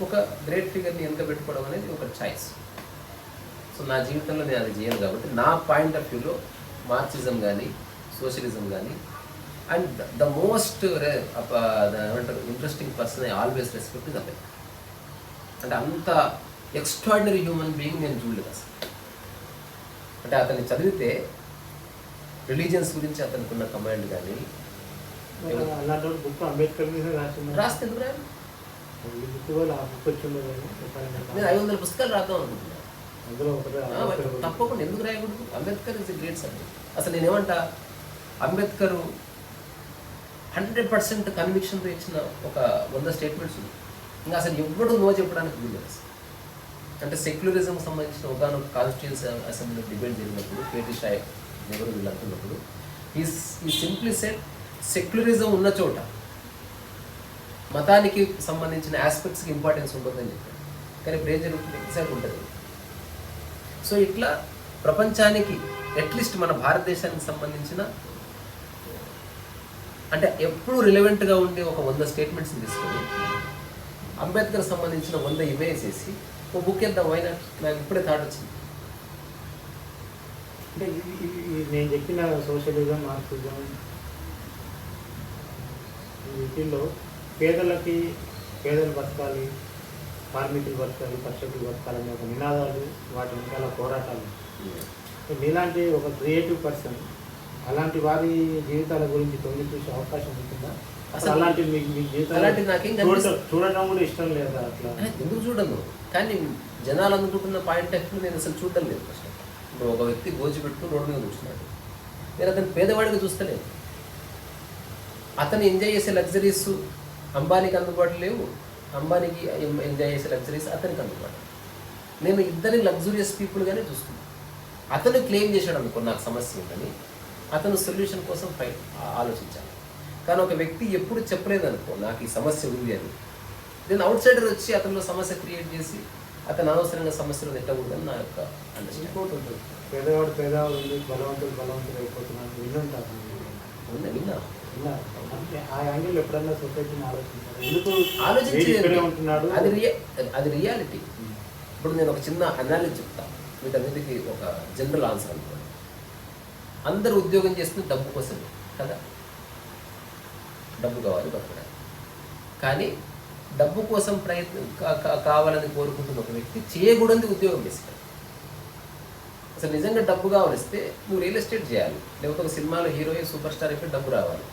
ఒక గ్రేట్ ఫిగర్ని వెనక పెట్టుకోవడం అనేది ఒక చాయిస్. సో నా జీవితంలో నేను అది చేయను కాబట్టి నా పాయింట్ ఆఫ్ వ్యూలో మార్క్సిజం కానీ, సోషలిజం కానీ, అండ్ ద మోస్ట్ ఏమంటారు interesting person I always respect is Ambedkar. అంటే అంత ఎక్స్ట్రాడినరీ హ్యూమన్ బీయింగ్ నేను చూడలేదు అసలు. అంటే అతన్ని చదివితే రిలీజియన్స్ గురించి అతనికి ఉన్న కమాండ్ కానీ అలాంటి బుక్ అంబేద్కర్ మీద రాస్తే ఎందుకు రాయాలి? ఈ బుక్ వల్ల ఆ బుక్ వచ్చిందో నేను 500 పుస్తకాలు రాద్దాం అనుకుంటున్నాను. అందులో ఒకటి తప్పకుండా ఎందుకు రాయకూడదు? Ambedkar is a great subject. అసలు నేనేమంటా, అంబేద్కర్ 100% కన్విక్షన్తో ఇచ్చిన ఒక 100 స్టేట్మెంట్స్ ఉన్నాయి. ఇంకా అసలు ఎవ్వడు నో చెప్పడానికి వీలేదు. అంటే సెక్యులరిజం సంబంధించిన ఒకనొక కాన్స్టిట్యూన్సీ అసెంబ్లీ డిబేట్ జరిగినప్పుడు కేటీ షాయ్ ఎవరు వీళ్ళు అంటున్నప్పుడు ఈ సింప్లీ సెట్ సెక్యులరిజం ఉన్న చోట మతానికి సంబంధించిన ఆస్పెక్ట్స్కి ఇంపార్టెన్స్ ఉంటుందని చెప్పారు. కానీ ఇప్పుడు ఏం జరుగుతుంది, ఎగ్జాక్ట్ ఉంటుంది. సో ఇట్లా ప్రపంచానికి అట్లీస్ట్ మన భారతదేశానికి సంబంధించిన అంటే ఎప్పుడు రిలవెంట్గా ఉండే ఒక 100 స్టేట్మెంట్స్ని తీసుకొని అంబేద్కర్ సంబంధించిన 100 ఇమేజ్ వేసి ఓ బుక్ వేద్దాం. అయినా నాకు ఇప్పుడే థాట్ వచ్చింది. అంటే నేను చెప్పిన సోషలిజం, మార్క్సిజం వీటిల్లో పేదలు బతకాలి, కార్మికులు బతకాలి, కర్షకులు బతకాలనే ఒక నినాదాలు, వాటి వెనకాల పోరాటాలు. మీలాంటి ఒక క్రియేటివ్ పర్సన్ అలాంటి వారి జీవితాల గురించి తొంగి చూసే అవకాశం ఉంటుందా? అసలు అలాంటి మీ జీవితాలు చూడడం కూడా ఇష్టం లేదా? అట్లా ఎందుకు చూడను, కానీ జనాలు అనుకుంటున్న పాయింట్ ఆఫ్ వ్యూ నేను అసలు చూడడం లేదు. ఫస్ట్ ఇప్పుడు ఒక వ్యక్తి గోచి పెట్టుకుని రోడ్డు మీద కూర్చున్నాడు, నేను అతను పేదవాడిగా చూస్తలేను. అతను ఎంజాయ్ చేసే లగ్జరీస్ అంబానీకి అందుబాటు లేవు, అంబానీకి ఎంజాయ్ చేసే లగ్జరీస్ అతనికి అందుబాటు. నేను ఇద్దరి లగ్జూరియస్ పీపుల్గానే చూస్తున్నాను. అతను క్లెయిమ్ చేశాడు అనుకో నాకు సమస్య ఉందని, అతను సొల్యూషన్ కోసం ఆలోచించాలి. కానీ ఒక వ్యక్తి ఎప్పుడు చెప్పలేదు అనుకో నాకు ఈ సమస్య ఉంది అని, నేను అవుట్ సైడర్ వచ్చి అతనిలో సమస్య క్రియేట్ చేసి అతను అనవసరంగా సమస్యలు నెట్టకూడదని నా యొక్క ఇంకోటి ఉంటుంది, పేదవాడు ఉంది, బలవంతుడు అయిపోతున్నాను విన్నుంటాను. విన్నా ఇలా అంటే ఆ యాంగిల్ ఎప్పుడన్నా సొసైటీని ఆలోచించారు ఎందుకు ఆలోచించి వీడు ఇక్కడే ఉంటున్నాడు అది రియాలిటీ. ఇప్పుడు నేను ఒక చిన్న అనాలిసిస్ చెప్తాను, వీటన్నిటికీ ఒక జనరల్ ఆన్సర్ అనుకోండి. అందరూ ఉద్యోగం చేస్తుంది డబ్బు కోసమే కదా, డబ్బు కావాలి బతకడానికి. కానీ డబ్బు కోసం కావాలని కోరుకుంటున్న ఒక వ్యక్తి చేయకూడదు ఉద్యోగం చేస్తాడు. అసలు నిజంగా డబ్బు కావాలిస్తే నువ్వు రియల్ ఎస్టేట్ చేయాలి, లేకపోతే ఒక సినిమాలో హీరోయిన్ సూపర్ స్టార్ అయితే డబ్బు రావాలి,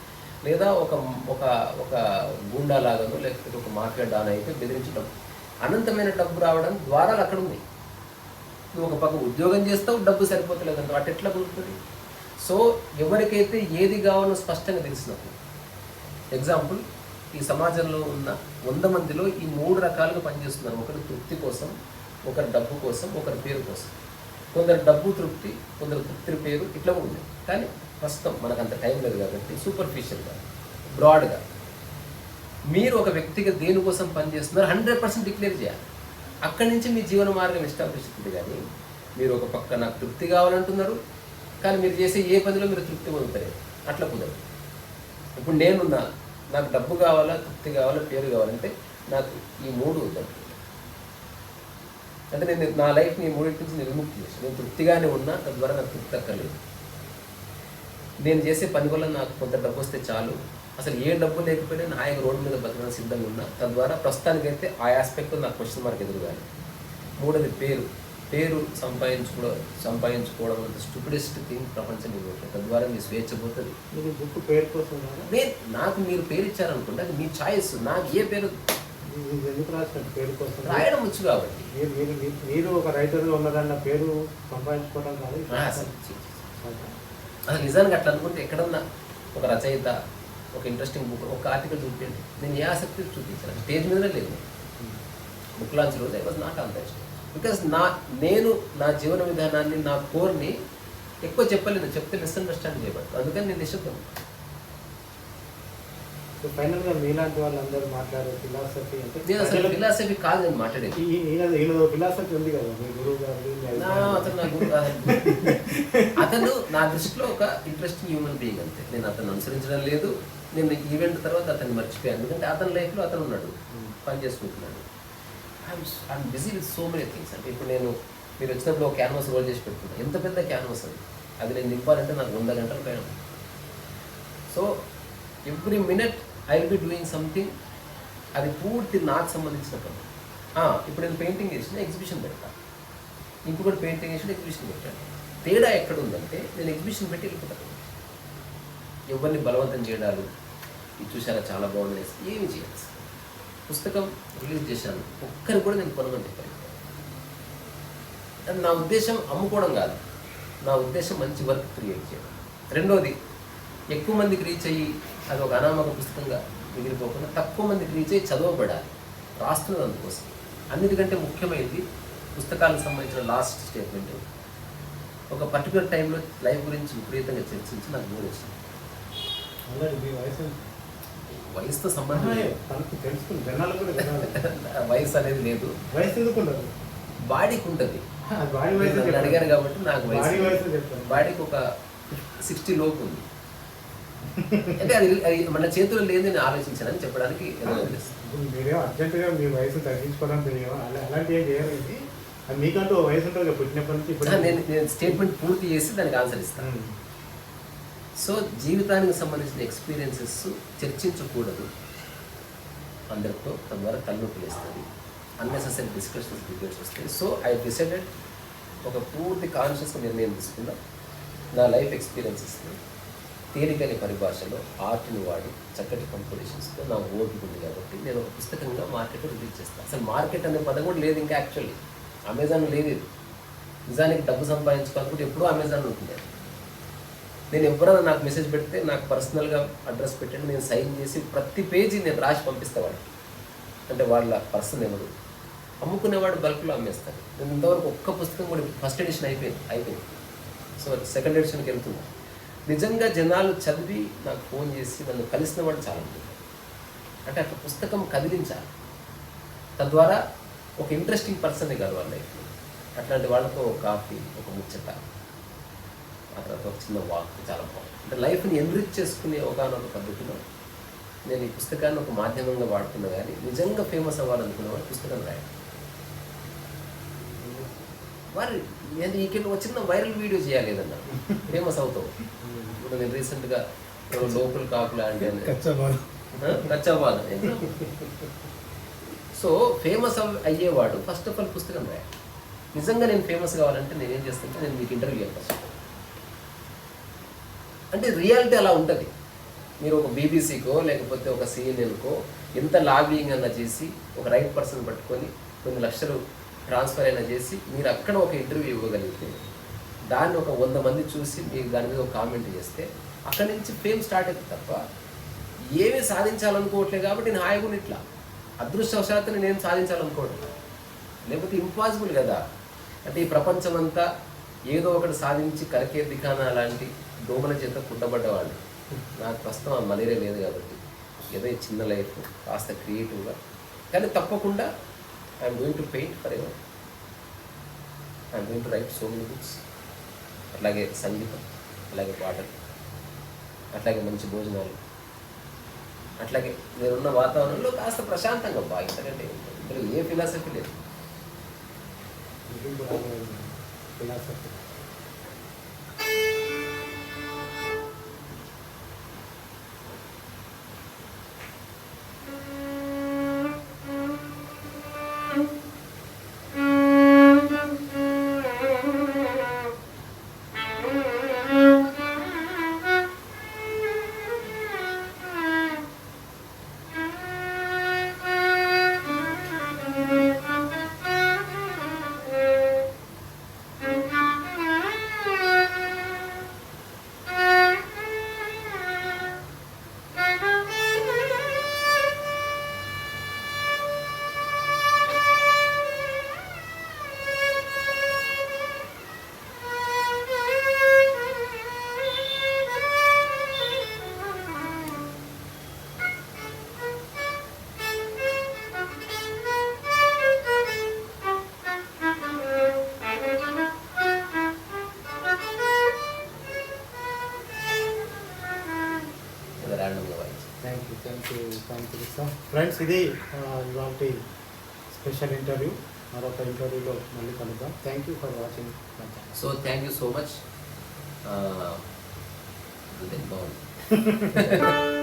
లేదా ఒక ఒక ఒక గూండా లాగానో లేకపోతే ఒక మాఫియా డాన్ అయితే బెదిరించి డబ్బు, అనంతమైన డబ్బు రావడం ద్వారాలు అక్కడ ఉన్నాయి. నువ్వు ఒక పక్క ఉద్యోగం చేస్తావు, డబ్బు సరిపోతలేదంటే వాటి ఎట్లా కుదురుతుంది? సో ఎవరికైతే ఏది కావాలో స్పష్టంగా తెలిసినప్పుడు, ఎగ్జాంపుల్ ఈ సమాజంలో ఉన్న 100 మందిలో ఈ 3 రకాలుగా పనిచేస్తున్నారు. ఒకరు తృప్తి కోసం, ఒకరు డబ్బు కోసం, ఒకరి పేరు కోసం. కొందరు డబ్బు తృప్తి, కొందరు తృప్తి పేరు, ఇట్లా ఉంది. కానీ ప్రస్తుతం మనకు అంత టైం లేదు కాబట్టి సూపర్ఫిషియల్గా, బ్రాడ్గా మీరు ఒక వ్యక్తిగా దేనికోసం పనిచేస్తున్నారు 100% డిక్లేర్ చేయాలి. అక్కడి నుంచి మీ జీవన మార్గం ఎస్టాబ్లిష్ అవుతుంది. కానీ మీరు ఒక పక్క నాకు తృప్తి కావాలంటున్నారు, కానీ మీరు చేసే ఏ పనిలో మీరు తృప్తి పొందుతారు, అట్లా కుదరదు. ఇప్పుడు నేనున్నా, నాకు డబ్బు కావాలా, తృప్తి కావాలా, పేరు కావాలంటే నాకు ఈ 3 వద్దండి. అంటే నేను నా లైఫ్ని ఈ 3 నుంచి నేను విముక్తి చేసి, నేను తృప్తిగానే ఉన్నా, తద్వారా నాకు తృప్తి అక్కర్లేదు. నేను చేసే పని వల్ల నాకు కొంత డబ్బు వస్తే చాలు, అసలు ఏ డబ్బు లేకపోయినా నేను హాయిగా రోడ్డు మీద బతకడానికి సిద్ధంగా ఉన్నా, తద్వారా ప్రస్తుతానికైతే ఆ ఆస్పెక్ట్ నాకు క్వశ్చన్ మార్క్ ఎదురుగాలి. 3వది పేరు సంపాదించుకోవడం అంత స్టూపిడెస్ట్ థింగ్ ప్రపంచం ఇవ్వట్లేదు. తద్వారా మీ స్వేచ్ఛ పోతుంది. మీరు బుక్ పేరు కోసం నాకు మీరు పేరు ఇచ్చారనుకుంటే అది మీ ఛాయిస్. నాకు ఏ పేరు ఎందుకు రాసినట్టు పేరు కోసం రాయడం వచ్చు కాబట్టి. మీరు ఒక రైటర్గా ఉన్నదన్న పేరు సంపాదించుకోవడం కాదు. అసలు నిజానికి అట్లా అనుకుంటే ఎక్కడన్నా ఒక రచయిత ఒక ఇంట్రెస్టింగ్ బుక్, ఒక ఆర్టికల్ చూపించండి, నేను ఏ ఆసక్తి చూపించాను. స్టేజ్ మీదనే లేదు, బుక్ లాంచ్ రోజు ఐ వాజ్ నాట్ అంత ఇష్టం. బికాస్ నేను నా జీవన విధానాన్ని, నా కోర్ని ఎక్కువ చెప్పలేను, చెప్తే మిస్అండర్స్టాండ్ చేయబడదు. అందుకని నేను నిశ్శబ్దం. సో ఫైనల్గా మీలాంటి వాళ్ళందరూ మాట్లాడే ఫిలాసఫీ అంటే నేను అసలు ఫిలాసఫీ కాదు నేను మాట్లాడేది. ఈయన ఫిలాసఫీ ఉంది కదా మీ గురువు గారు. అతను నా దృష్టిలో ఒక ఇంట్రెస్టింగ్ హ్యూమన్ బీయింగ్ అంతే. నేను అతను అనుసరించడం లేదు. నేను ఈవెంట్ తర్వాత అతన్ని మర్చిపోయాను, ఎందుకంటే అతని లైఫ్లో అతను ఉన్నాడు, పని చేసుకుంటున్నాడు. I'm busy with so many things. అంటే ఇప్పుడు మీరు వచ్చినప్పుడు ఒక క్యాన్వాస్ రోల్ చేసి పెట్టుకున్నాను. ఎంత పెద్ద క్యాన్వాస్ అది నేను నింపాలంటే నాకు 100 గంటల పైన. So every minute I will be doing something, అది పూర్తి నాకు సంబంధించిన పని. ఇప్పుడు నేను పెయింటింగ్ చేసిన ఎగ్జిబిషన్ పెడతాను, ఇంకొకటి పెయింటింగ్ చేసిన ఎగ్జిబిషన్ పెట్టాను. తేడా ఎక్కడ ఉందంటే నేను ఎగ్జిబిషన్ పెట్టి వెళ్ళిపోతాను. ఎవరిని బలవంతం చేయడాలు, ఇది చూసారా చాలా బాగుంది ఏమి చేయాలి. పుస్తకం రిలీజ్ చేశాను, ఒక్కరికి కూడా నేను కొనమని చెప్పాను. నా ఉద్దేశం అమ్ముకోవడం కాదు, నా ఉద్దేశం మంచి వర్క్ క్రియేట్ చేయడం. రెండోది, ఎక్కువ మందికి రీచ్ అయ్యి అది ఒక అనామక పుస్తకంగా మిగిలిపోకుండా తక్కువ మందికి రీచ్ అయ్యి చదవబడాలి, రాస్తున్నది అందుకోసం. అన్నిటికంటే ముఖ్యమైనది పుస్తకాలకు సంబంధించిన లాస్ట్ స్టేట్మెంట్. ఒక పర్టికులర్ టైంలో లైఫ్ గురించి విపరీతంగా చర్చించి నాకు మూడు వచ్చింది. వయసుతో సంబంధం వయసు అనేది లేదు, బాడీకి ఉంటుంది. అడిగారు కాబట్టి నాకు బాడీకి ఒక 60 లోపు ఉంది. అంటే అది మన చేతుల్లో లేదు నేను ఆలోచించానని చెప్పడానికి మీరేమో అర్జెంటుగా మీ వయసు తగ్గించుకోవడానికి అలాంటి ఏం చేయలేదు. మీకంటూ వయసు ఉంటుంది పుట్టినప్పటి నుంచి. నేను స్టేట్మెంట్ పూర్తి చేసి దానికి ఆన్సర్ ఇస్తాను. సో జీవితానికి సంబంధించిన ఎక్స్పీరియన్సెస్ చర్చించకూడదు అందరితో, తద్వారా తలనొప్పి వేస్తుంది, అన్నెసెసరీ డిస్కషన్స్ డిబేట్స్ వస్తాయి. సో ఐ డిసైడెడ్ ఒక పూర్తి కాన్షియస్గా నిర్ణయం తీసుకున్నా, నా లైఫ్ ఎక్స్పీరియన్సెస్ని తేలికైన పరిభాషలో ఆర్ట్ని వాడి చక్కటి కంపోజిషన్స్తో నా ఓపిక ఉంది కాబట్టి నేను ఒక పుస్తకంగా మార్కెట్ రిలీజ్ చేస్తాను. అసలు మార్కెట్ అనే పదం కూడా లేదు ఇంకా. యాక్చువల్లీ అమెజాన్ లేదు. నిజానికి డబ్బు సంపాదించుకోవాలనుకుంటే ఎప్పుడూ అమెజాన్ ఉంటుంది. నేను ఎవరైనా నాకు మెసేజ్ పెడితే నాకు పర్సనల్గా అడ్రస్ పెట్టండి, నేను సైన్ చేసి ప్రతి పేజీ నేను రాసి పంపిస్తాను వాళ్ళకి. అంటే వాళ్ళ పర్సన్ ఎవరు, అమ్ముకునేవాడు బల్క్లో అమ్మేస్తాను. నేను ఇంతవరకు ఒక్క పుస్తకం కూడా ఫస్ట్ ఎడిషన్ అయిపోయింది. సో సెకండ్ ఎడిషన్కి వెళ్తున్నా. నిజంగా జనాలు చదివి నాకు ఫోన్ చేసి నన్ను కలిసిన వాడు చాలా ఉంటుంది. అంటే అట్లా పుస్తకం కదిలించాలి, తద్వారా ఒక ఇంట్రెస్టింగ్ పర్సనే కాదు వాళ్ళ లైఫ్లో. అట్లాంటి వాళ్ళతో ఒక కాఫీ, ఒక ముచ్చట, ఆ తర్వాత ఒక చిన్న వాక్ చాలా బాగుంది. అంటే లైఫ్ని ఎన్రిచ్ చేసుకునే ఒకనొక పద్ధతిలో నేను ఈ పుస్తకాన్ని ఒక మాధ్యమంగా వాడుతున్నా, కానీ నిజంగా ఫేమస్ అవ్వాలనుకునేవాడు పుస్తకం రాయడం. మరి నేను ఈ కింద చిన్న వైరల్ వీడియో చేయాలి ఏదన్నా, ఫేమస్ అవుతావు. ఇప్పుడు నేను రీసెంట్గా లోకల్ కాకులా అంటే కచ్చాబాద్. సో ఫేమస్ అయ్యేవాడు ఫస్ట్ ఆఫ్ ఆల్ పుస్తకం రాయాలి. నిజంగా నేను ఫేమస్ కావాలంటే నేనేం చేస్తుంటే నేను మీకు ఇంటర్వ్యూ చేస్తాను. అంటే రియాలిటీ అలా ఉంటుంది. మీరు ఒక బీబీసీకో లేకపోతే ఒక సిఎన్ఎన్కో ఎంత లాబింగ్ అన్నా చేసి ఒక రైట్ పర్సన్ పట్టుకొని కొన్ని లక్షలు ట్రాన్స్ఫర్ అయినా చేసి మీరు అక్కడ ఒక ఇంటర్వ్యూ ఇవ్వగలిగితే దాన్ని ఒక 100 మంది చూసి మీకు దాని మీద ఒక కామెంట్ చేస్తే అక్కడి నుంచి ఫేమ్ స్టార్ట్ అవుతుంది తప్ప ఏమీ సాధించాలనుకోవట్లేదు. కాబట్టి నేను హాయిగా ఇట్లా అదృష్టవశాత్తు నేను సాధించాలనుకోవట్లేదు, లేకపోతే ఇంపాసిబుల్ కదా. అంటే ఈ ప్రపంచం అంతా ఏదో ఒకటి సాధించి కరకే దిఖానా లాంటి దోమల చేత కుట్టబడ్డవాళ్ళు. నాకు ప్రస్తుతం ఆ మలేరియా లేదు కాబట్టి ఏదో ఈ చిన్న లైఫ్ కాస్త క్రియేటివ్గా, కానీ తప్పకుండా I'm going to paint for ever, I'm going to right so many books. అట్లాగే సంగీతం, అలాగే పాటలు, అట్లాగే మంచి భోజనాలు, అట్లాగే నేనున్న వాతావరణంలో కాస్త ప్రశాంతంగా బాగా. ఇంతకంటే ఇందులో ఏ ఫిలాసఫీ లేదు. Philosophy thank you sir. Friends, ఇది ఇవాళ స్పెషల్ ఇంటర్వ్యూ. మరొక ఇంటర్వ్యూలో మళ్ళీ కలుద్దాం. Thank you for watching. So thank you so much. బాగుంది.